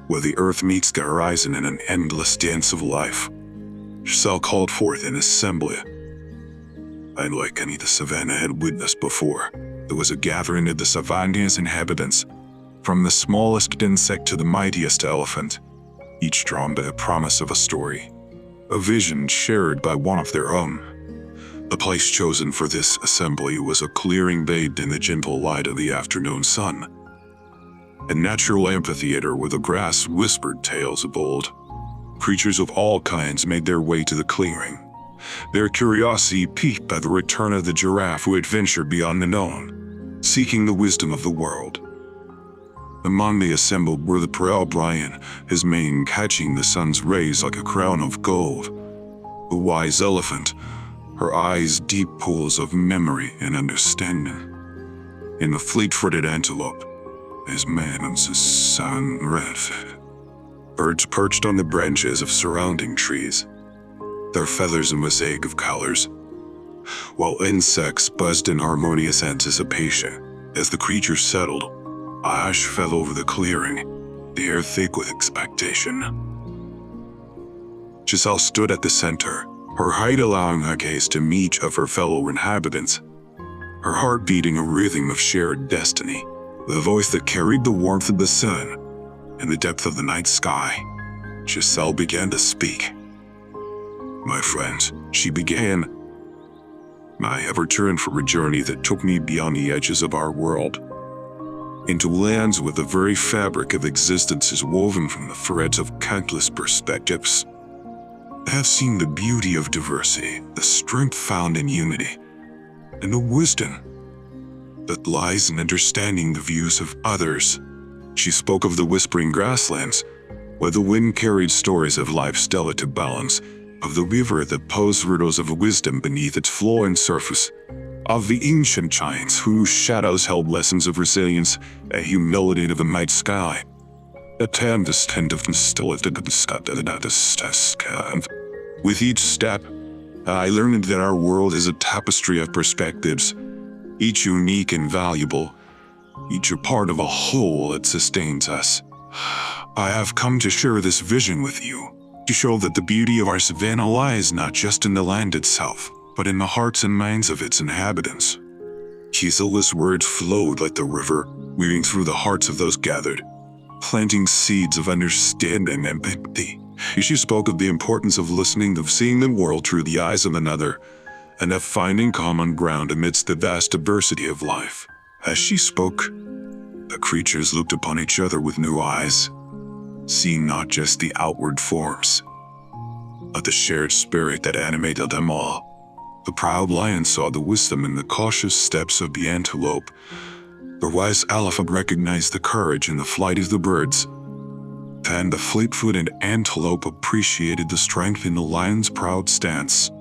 where the earth meets the horizon in an endless dance of life, Giselle called forth an assembly. Unlike any the savannah had witnessed before, there was a gathering of the savannah's inhabitants, from the smallest insect to the mightiest elephant, each drawn by the promise of a story, a vision shared by one of their own. The place chosen for this assembly was a clearing bathed in the gentle light of the afternoon sun, a natural amphitheater where the grass whispered tales of old. Creatures of all kinds made their way to the clearing, their curiosity piqued by the return of the giraffe who had ventured beyond the known, seeking the wisdom of the world. Among the assembled were the proud Brian, his mane catching the sun's rays like a crown of gold, the wise elephant, her eyes deep pools of memory and understanding, and the fleet-footed antelope, his mane and his sun red. Birds perched on the branches of surrounding trees, their feathers a mosaic of colors, while insects buzzed in harmonious anticipation. As the creatures settled, a hush fell over the clearing, the air thick with expectation. Giselle stood at the center, her height allowing her gaze to meet each of her fellow inhabitants, her heart beating a rhythm of shared destiny, the voice that carried the warmth of the sun and the depth of the night sky. Giselle began to speak. "My friends," she began, "I have returned from a journey that took me beyond the edges of our world, into lands where the very fabric of existence is woven from the threads of countless perspectives. I have seen the beauty of diversity, the strength found in unity, and the wisdom that lies in understanding the views of others." She spoke of the whispering grasslands, where the wind carried stories of life's delicate balance, of the river that posed riddles of wisdom beneath its flowing surface, of the ancient giants whose shadows held lessons of resilience and humility of the night sky. With each step, I learned that our world is a tapestry of perspectives, each unique and valuable, each a part of a whole that sustains us. I have come to share this vision with you, to show that the beauty of our savannah lies not just in the land itself, but in the hearts and minds of its inhabitants. Giselle's words flowed like the river, weaving through the hearts of those gathered, planting seeds of understanding and empathy. She spoke of the importance of listening, of seeing the world through the eyes of another, and of finding common ground amidst the vast diversity of life. As she spoke, the creatures looked upon each other with new eyes, seeing not just the outward forms, but the shared spirit that animated them all. The proud lion saw the wisdom in the cautious steps of the antelope. The wise elephant recognized the courage in the flight of the birds, and the fleet-footed antelope appreciated the strength in the lion's proud stance.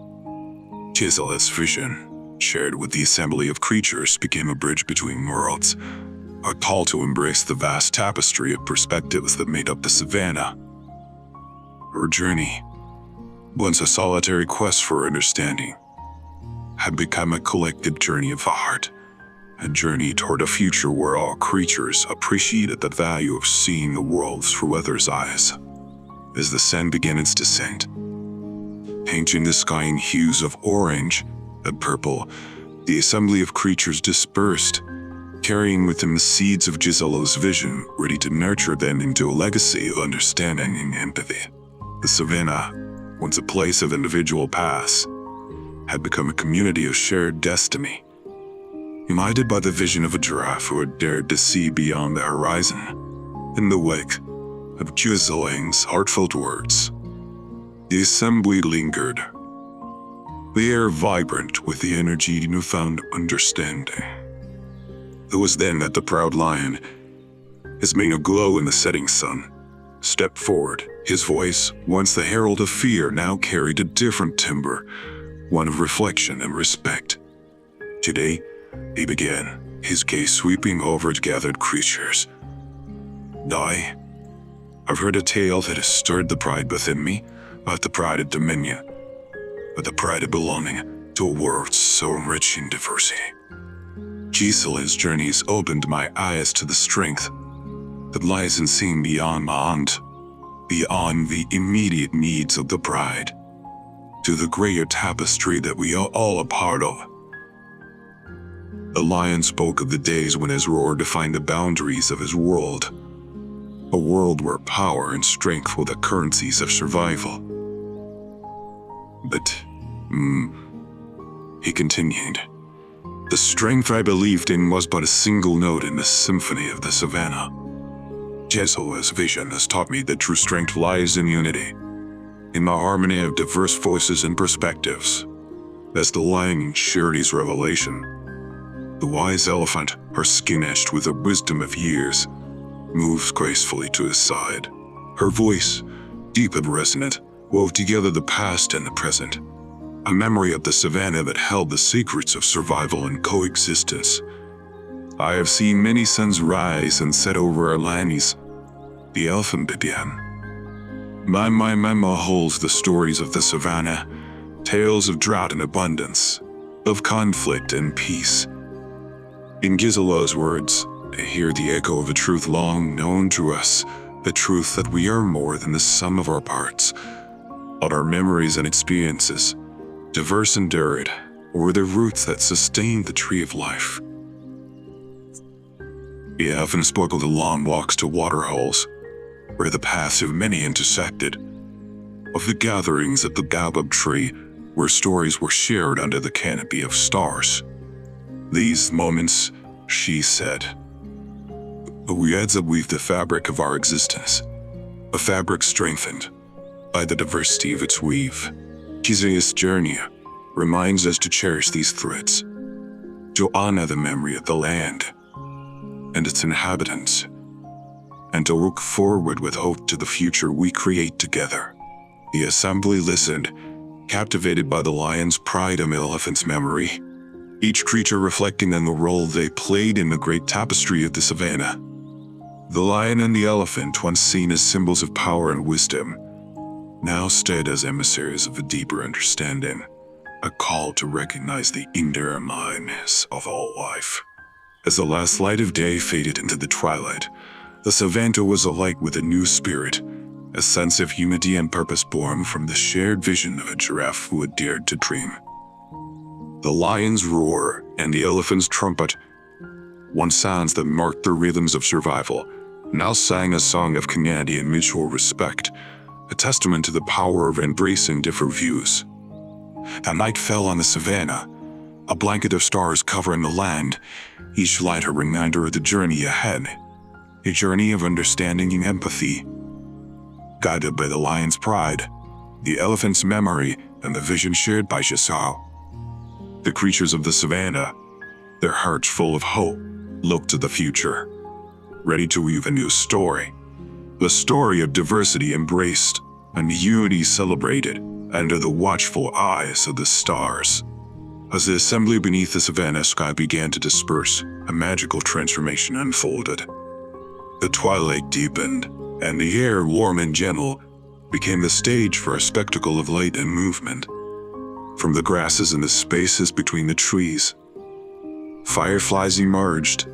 Coziest's vision, shared with the assembly of creatures, became a bridge between worlds, a call to embrace the vast tapestry of perspectives that made up the savannah. Her journey, once a solitary quest for understanding, had become a collective journey of the heart, a journey toward a future where all creatures appreciated the value of seeing the world through others' eyes. As the sun began its descent, painting the sky in hues of orange and purple, the assembly of creatures dispersed, carrying with them the seeds of Gisello's vision, ready to nurture them into a legacy of understanding and empathy. The savannah, once a place of individual paths, had become a community of shared destiny, united by the vision of a giraffe who had dared to see beyond the horizon. In the wake of Gisello's heartfelt words, the assembly lingered, the air vibrant with the energy of newfound understanding. It was then that the proud lion, his mane aglow in the setting sun, stepped forward. His voice, once the herald of fear, now carried a different timbre, one of reflection and respect. Today, he began, his gaze sweeping over the gathered creatures. I've heard a tale that has stirred the pride within me, not the pride of dominion, but the pride of belonging to a world so rich in diversity. Gisello's journeys opened my eyes to the strength that lies in seeing beyond the immediate needs of the pride, to the greater tapestry that we are all a part of. The lion spoke of the days when his roar defined the boundaries of his world, a world where power and strength were the currencies of survival. But, he continued, the strength I believed in was but a single note in the symphony of the savannah. Gisello's vision has taught me that true strength lies in unity, in the harmony of diverse voices and perspectives. As the lion shared his revelation, the wise elephant, her skin etched with the wisdom of years, moved gracefully to his side. Her voice, deep and resonant, wove together the past and the present, a memory of the savannah that held the secrets of survival and coexistence. I have seen many suns rise and set over our lands, the elephant began. My memory holds the stories of the savannah, tales of drought and abundance, of conflict and peace. In Gisello's words, I hear the echo of a truth long known to us, the truth that we are more than the sum of our parts, but our memories and experiences, diverse and varied, were the roots that sustained the tree of life. He often spoke of the long walks to waterholes, where the paths of many intersected, of the gatherings at the baobab tree, where stories were shared under the canopy of stars. These moments, she said, threads that weave the fabric of our existence, a fabric strengthened by the diversity of its weave. Coziest's journey reminds us to cherish these threads, to honor the memory of the land and its inhabitants, and to look forward with hope to the future we create together. The assembly listened, captivated by the lion's pride and the elephant's memory, each creature reflecting on the role they played in the great tapestry of the savannah. The lion and the elephant, once seen as symbols of power and wisdom, now stood as emissaries of a deeper understanding, a call to recognize the enduringness of all life. As the last light of day faded into the twilight, the savannah was alight with a new spirit, a sense of unity and purpose born from the shared vision of a giraffe who had dared to dream. The lion's roar and the elephant's trumpet, once sounds that marked the rhythms of survival, now sang a song of community and mutual respect, a testament to the power of embracing different views. That night fell on the savannah, a blanket of stars covering the land, each light a reminder of the journey ahead, a journey of understanding and empathy. Guided by the lion's pride, the elephant's memory, and the vision shared by Giselle, the creatures of the savannah, their hearts full of hope, looked to the future, ready to weave a new story. The story of diversity embraced and unity celebrated under the watchful eyes of the stars. As the assembly beneath the savannah sky began to disperse, a magical transformation unfolded. The twilight deepened, and the air, warm and gentle, became the stage for a spectacle of light and movement. From the grasses and the spaces between the trees, fireflies emerged,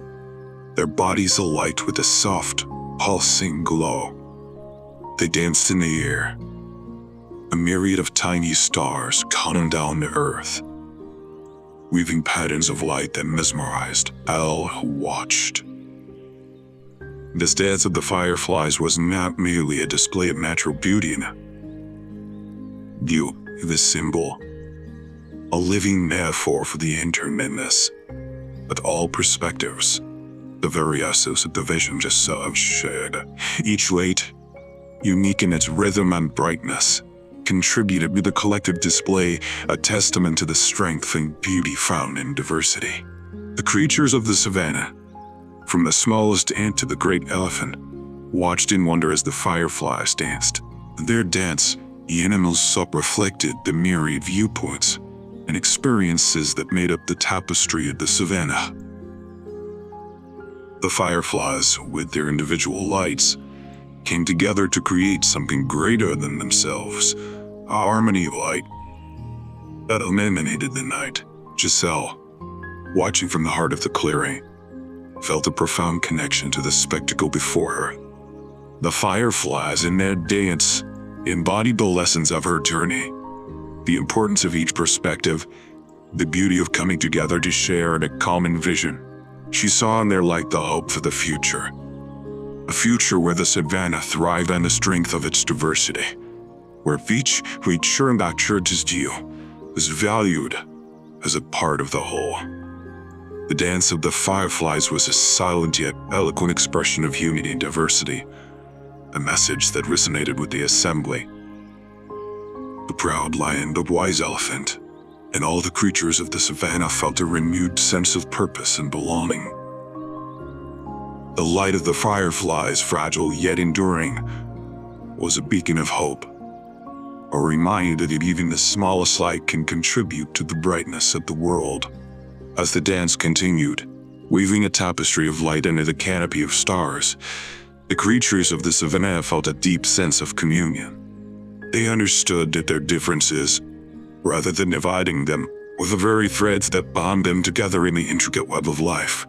their bodies alight with a soft, pulsing glow. They danced in the air, a myriad of tiny stars counting down to earth, weaving patterns of light that mesmerized all who watched. This dance of the fireflies was not merely a display of natural beauty. The symbol, a living metaphor for the intermitness, but all perspectives, the very essence of the vision Giselle shared. Each light, unique in its rhythm and brightness, contributed to the collective display, a testament to the strength and beauty found in diversity. The creatures of the savannah, from the smallest ant to the great elephant, watched in wonder as the fireflies danced. Their dance, the animals self-reflected the myriad viewpoints and experiences that made up the tapestry of the savannah. The fireflies, with their individual lights, came together to create something greater than themselves, a harmony of light that illuminated the night. Giselle, watching from the heart of the clearing, felt a profound connection to the spectacle before her. The fireflies in their dance embodied the lessons of her journey, the importance of each perspective, the beauty of coming together to share a common vision. She saw in their light the hope for the future, a future where the savannah thrived on the strength of its diversity, where each creature and its due was valued as a part of the whole. The dance of the fireflies was a silent yet eloquent expression of unity and diversity, a message that resonated with the assembly. The proud lion, the wise elephant, and all the creatures of the savannah felt a renewed sense of purpose and belonging. The light of the fireflies, fragile yet enduring, was a beacon of hope, a reminder that even the smallest light can contribute to the brightness of the world. As the dance continued, weaving a tapestry of light under the canopy of stars, the creatures of the savannah felt a deep sense of communion. They understood that their differences, rather than dividing them, were the very threads that bound them together in the intricate web of life.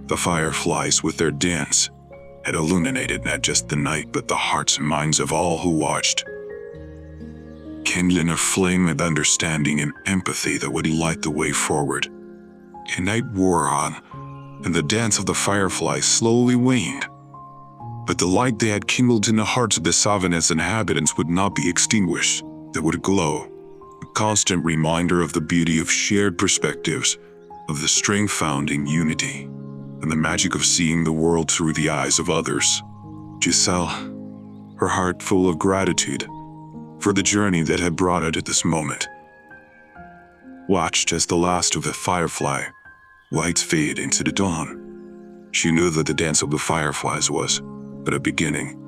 The fireflies, with their dance, had illuminated not just the night but the hearts and minds of all who watched, kindling a flame of understanding and empathy that would light the way forward. And night wore on, and the dance of the fireflies slowly waned. But the light they had kindled in the hearts of the savannah's inhabitants would not be extinguished. They would glow, a constant reminder of the beauty of shared perspectives, of the strength found in unity, and the magic of seeing the world through the eyes of others. Giselle, her heart full of gratitude for the journey that had brought her to this moment, watched as the last of the firefly lights fade into the dawn. She knew that the dance of the fireflies was but a beginning,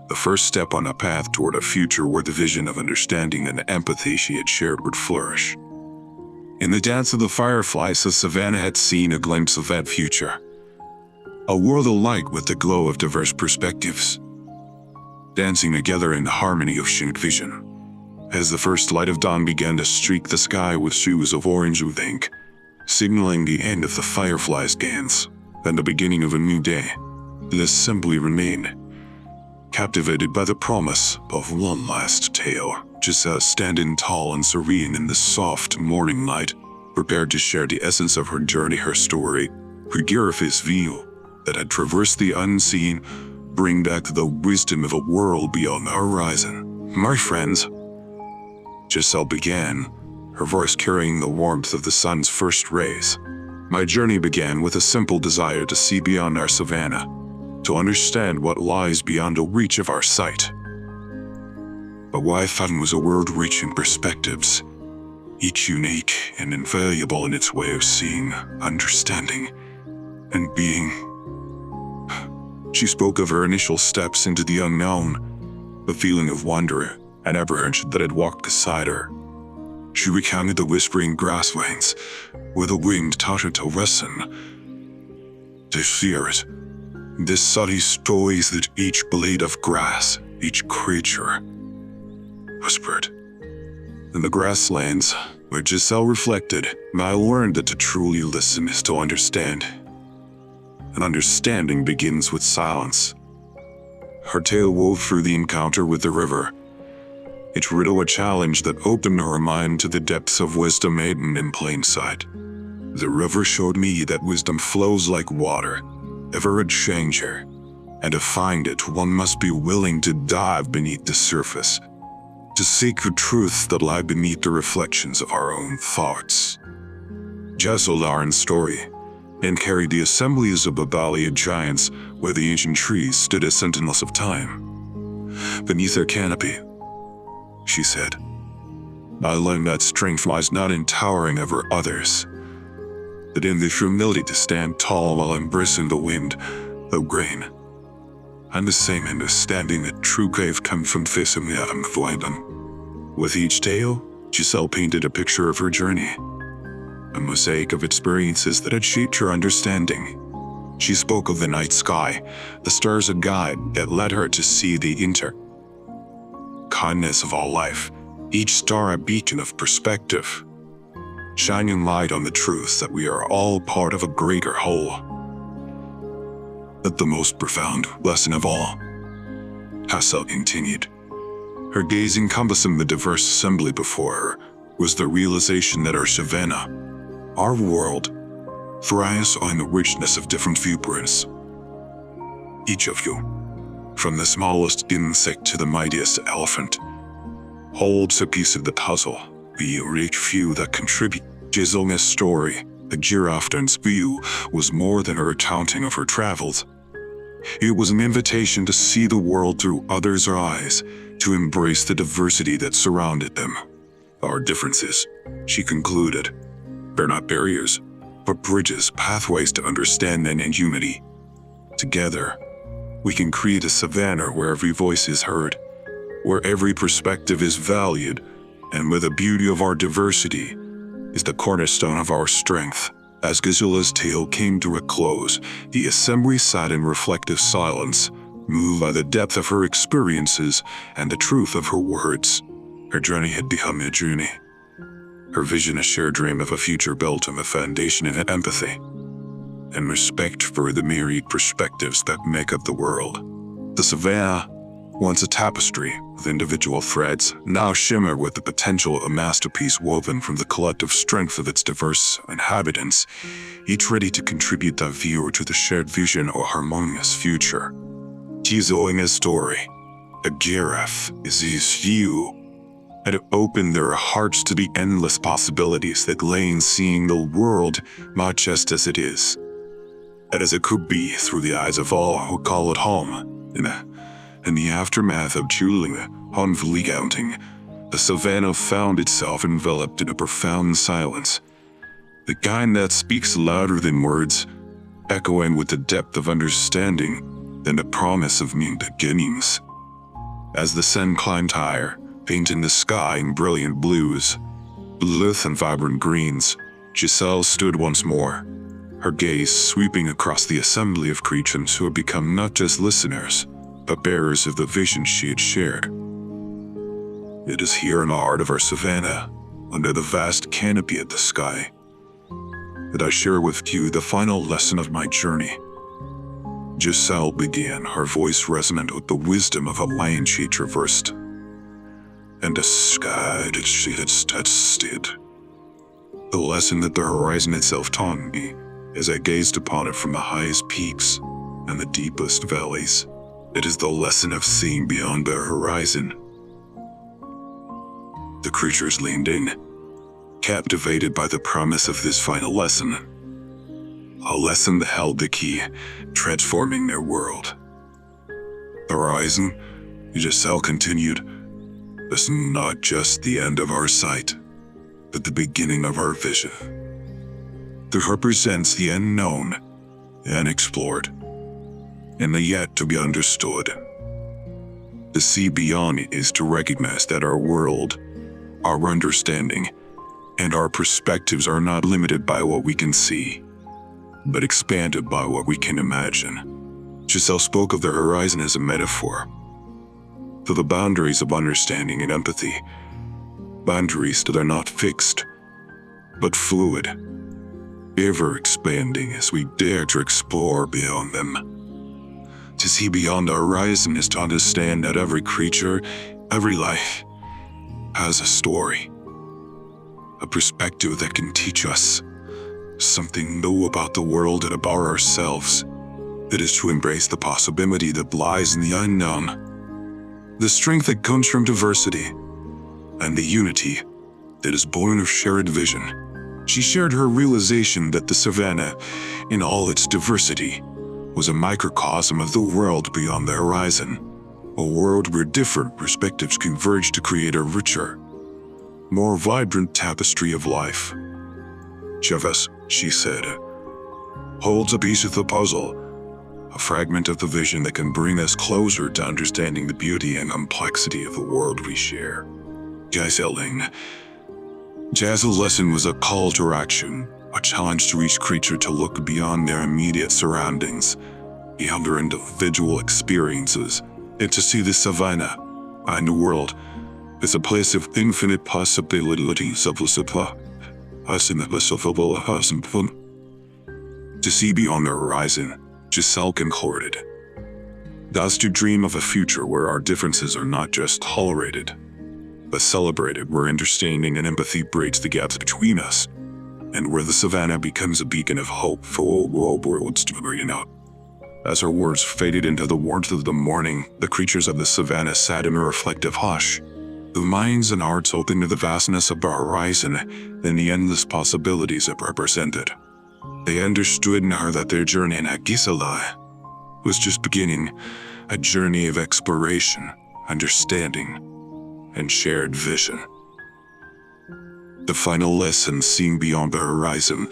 the first step on a path toward a future where the vision of understanding and empathy she had shared would flourish. In the dance of the fireflies, the savannah had seen a glimpse of that future, a world alight with the glow of diverse perspectives, dancing together in the harmony of shared vision. As the first light of dawn began to streak the sky with hues of orange with ink, signaling the end of the fireflies' dance and the beginning of a new day, the assembly remained captivated by the promise of one last tale. Giselle, standing tall and serene in the soft morning light, prepared to share the essence of her journey, her story, her Giraffe's view that had traversed the unseen, bring back the wisdom of a world beyond the horizon. My friends, Giselle began, her voice carrying the warmth of the sun's first rays. My journey began with a simple desire to see beyond our savannah, to understand what lies beyond the reach of our sight. But what I found was a world rich in perspectives, each unique and invaluable in its way of seeing, understanding, and being. She spoke of her initial steps into the unknown, the feeling of wonder and apprehension that had walked beside her. She recounted the whispering grasslands, where the wind taught her to listen, to fear it. The subtle stories that each blade of grass, each creature, whispered. In the grasslands, where Giselle reflected, I learned that to truly listen is to understand. And understanding begins with silence. Her tale wove through the encounter with the river, its riddle a challenge that opened her mind to the depths of wisdom hidden in plain sight. The river showed me that wisdom flows like water, ever a changer, and to find it one must be willing to dive beneath the surface, to seek the truths that lie beneath the reflections of our own thoughts. Jessel's story, and carried the assemblies of the valley of giants where the ancient trees stood as sentinels of time. Beneath their canopy, she said, I learned that strength lies not in towering over others, but in the humility to stand tall while embracing the wind, the grain. And the same understanding that true grave comes from facing the unwind. With each tale, Giselle painted a picture of her journey, a mosaic of experiences that had shaped her understanding. She spoke of the night sky, the stars a guide that led her to see the kindness of all life, each star a beacon of perspective, shining light on the truth that we are all part of a greater whole. But the most profound lesson of all, Hassel continued, her gaze encompassing the diverse assembly before her, was the realization that our savannah, our world, thrives on the richness of different viewpoints. Each of you, from the smallest insect to the mightiest elephant, holds a piece of the puzzle, the unique few that contribute. Giselle's story, the Giraffe's view, was more than her accounting of her travels. It was an invitation to see the world through others' eyes, to embrace the diversity that surrounded them. Our differences, she concluded, are not barriers, but bridges, pathways to understanding and unity. Together, we can create a savannah where every voice is heard, where every perspective is valued, and where the beauty of our diversity is the cornerstone of our strength. As Giselle's tale came to a close, the assembly sat in reflective silence, moved by the depth of her experiences and the truth of her words. Her journey had become a journey, her vision a shared dream of a future built on a foundation in empathy and respect for the myriad perspectives that make up the world. The savannah, once a tapestry with individual threads, now shimmer with the potential of a masterpiece woven from the collective strength of its diverse inhabitants, each ready to contribute their viewer to the shared vision of a harmonious future. Gisselle's story, a giraffe, is his view, had opened their hearts to the endless possibilities that lay in seeing the world not just as it is, and as it could be through the eyes of all who call it home. In the aftermath of Julie uncounting, the savannah found itself enveloped in a profound silence, the kind that speaks louder than words, echoing with the depth of understanding and the promise of new beginnings. As the sun climbed higher, painting the sky in brilliant blues, blue and vibrant greens, Giselle stood once more, her gaze sweeping across the assembly of creatures who had become not just listeners, but bearers of the vision she had shared. It is here in the heart of our savannah, under the vast canopy of the sky, that I share with you the final lesson of my journey. Giselle began, her voice resonant with the wisdom of a land she traversed, and the sky that she had studied. The lesson that the horizon itself taught me, as I gazed upon it from the highest peaks and the deepest valleys. It is the lesson of seeing beyond the horizon. The creatures leaned in, captivated by the promise of this final lesson. A lesson that held the key, transforming their world. The horizon, Giselle continued, is not just the end of our sight, but the beginning of our vision. It represents the unknown, unexplored, and the yet to be understood. To see beyond it is to recognize that our world, our understanding, and our perspectives are not limited by what we can see, but expanded by what we can imagine. Giselle spoke of the horizon as a metaphor for the boundaries of understanding and empathy, boundaries that are not fixed, but fluid, ever expanding as we dare to explore beyond them. To see beyond the horizon is to understand that every creature, every life, has a story, a perspective that can teach us something new about the world and about ourselves. It is to embrace the possibility that lies in the unknown, the strength that comes from diversity, and the unity that is born of shared vision. She shared her realization that the savannah, in all its diversity, was a microcosm of the world beyond the horizon, a world where different perspectives converge to create a richer, more vibrant tapestry of life. Each of us, she said, holds a piece of the puzzle, a fragment of the vision that can bring us closer to understanding the beauty and complexity of the world we share. Jazz's lesson was a call to action, a challenge to each creature to look beyond their immediate surroundings, beyond their individual experiences, and to see the savannah and the world as a place of infinite possibilities. To see beyond the horizon, Giselle concluded. Thus to dream of a future where our differences are not just tolerated, but celebrated, where understanding and empathy bridge the gaps between us, and where the savannah becomes a beacon of hope for all worlds to bring out. As her words faded into the warmth of the morning, the creatures of the savannah sat in a reflective hush, their minds and hearts open to the vastness of our horizon and the endless possibilities it represented. They understood now that their journey in Gisela was just beginning, a journey of exploration, understanding, and shared vision. The final lesson, seeing beyond the horizon,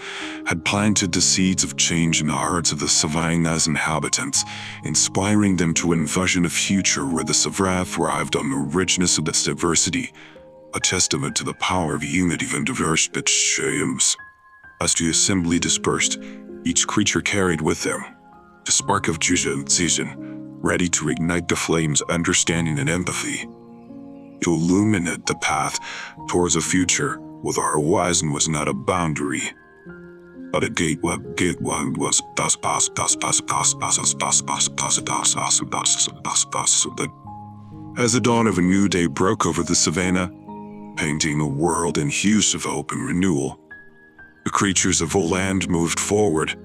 had planted the seeds of change in the hearts of the savannah's inhabitants, inspiring them to envision a future where the savannah thrived on the richness of its diversity, a testament to the power of unity and diverse perspectives. As the assembly dispersed, each creature carried with them the spark of season, ready to ignite the flames of understanding and empathy, to illuminate the path towards a future where the horizon was not a boundary, but a gateway was. As the dawn of a new day broke over the savannah, painting a world in hues of hope and renewal, the creatures of the land moved forward,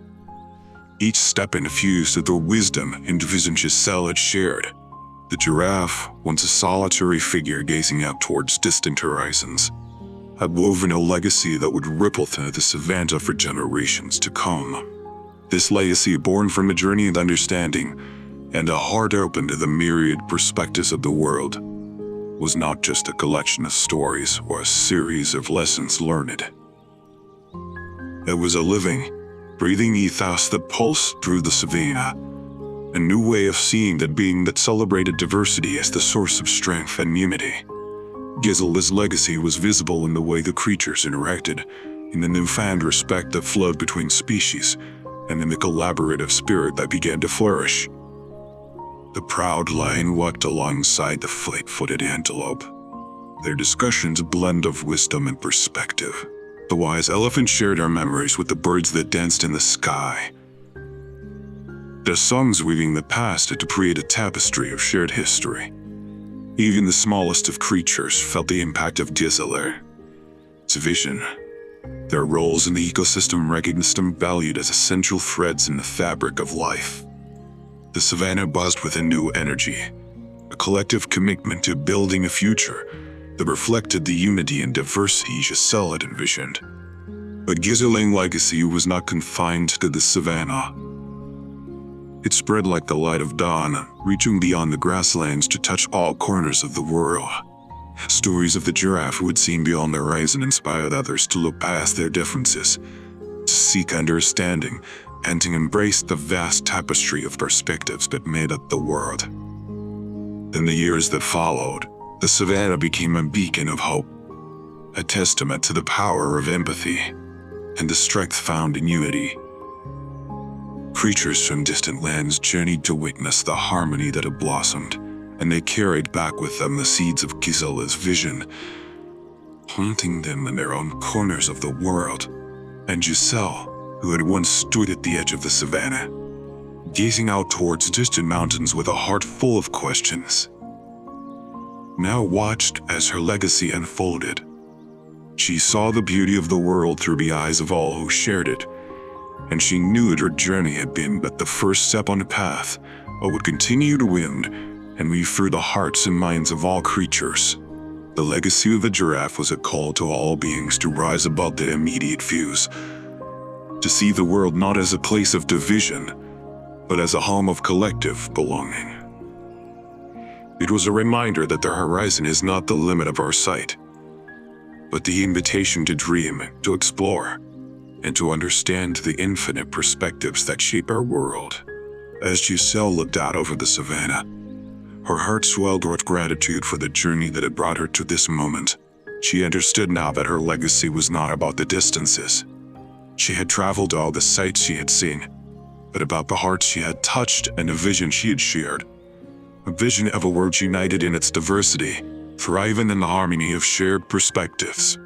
each step infused with the wisdom and vision Giselle had shared. The giraffe, once a solitary figure gazing out towards distant horizons, had woven a legacy that would ripple through the savannah for generations to come. This legacy, born from a journey of understanding and a heart open to the myriad perspectives of the world, was not just a collection of stories or a series of lessons learned. It was a living, breathing ethos that pulsed through the savannah, a new way of seeing that being that celebrated diversity as the source of strength and unity. Gisela's legacy was visible in the way the creatures interacted, in the newfound respect that flowed between species, and in the collaborative spirit that began to flourish. The proud lion walked alongside the fleet-footed antelope, their discussions a blend of wisdom and perspective. The wise elephant shared our memories with the birds that danced in the sky, their songs weaving the past to create a tapestry of shared history. Even the smallest of creatures felt the impact of Gisela. Its vision, their roles in the ecosystem recognized and valued as essential threads in the fabric of life. The savannah buzzed with a new energy, a collective commitment to building a future that reflected the unity and diversity Giselle had envisioned. But Giselle's legacy was not confined to the savannah. It spread like the light of dawn, reaching beyond the grasslands to touch all corners of the world. Stories of the giraffe who had seen beyond the horizon inspired others to look past their differences, to seek understanding, and to embrace the vast tapestry of perspectives that made up the world. In the years that followed, the savannah became a beacon of hope, a testament to the power of empathy and the strength found in unity. Creatures from distant lands journeyed to witness the harmony that had blossomed, and they carried back with them the seeds of Giselle's vision, planting them in their own corners of the world. And Giselle, who had once stood at the edge of the savannah, gazing out towards distant mountains with a heart full of questions, now watched as her legacy unfolded. She saw the beauty of the world through the eyes of all who shared it, and she knew that her journey had been but the first step on a path, but would continue to wind and weave through the hearts and minds of all creatures. The legacy of the giraffe was a call to all beings to rise above their immediate views, to see the world not as a place of division, but as a home of collective belonging. It was a reminder that the horizon is not the limit of our sight, but the invitation to dream, to explore, and to understand the infinite perspectives that shape our world. As Giselle looked out over the savannah, her heart swelled with gratitude for the journey that had brought her to this moment. She understood now that her legacy was not about the distances she had traveled, all the sights she had seen, but about the hearts she had touched and a vision she had shared. A vision of a world united in its diversity, thriving in the harmony of shared perspectives.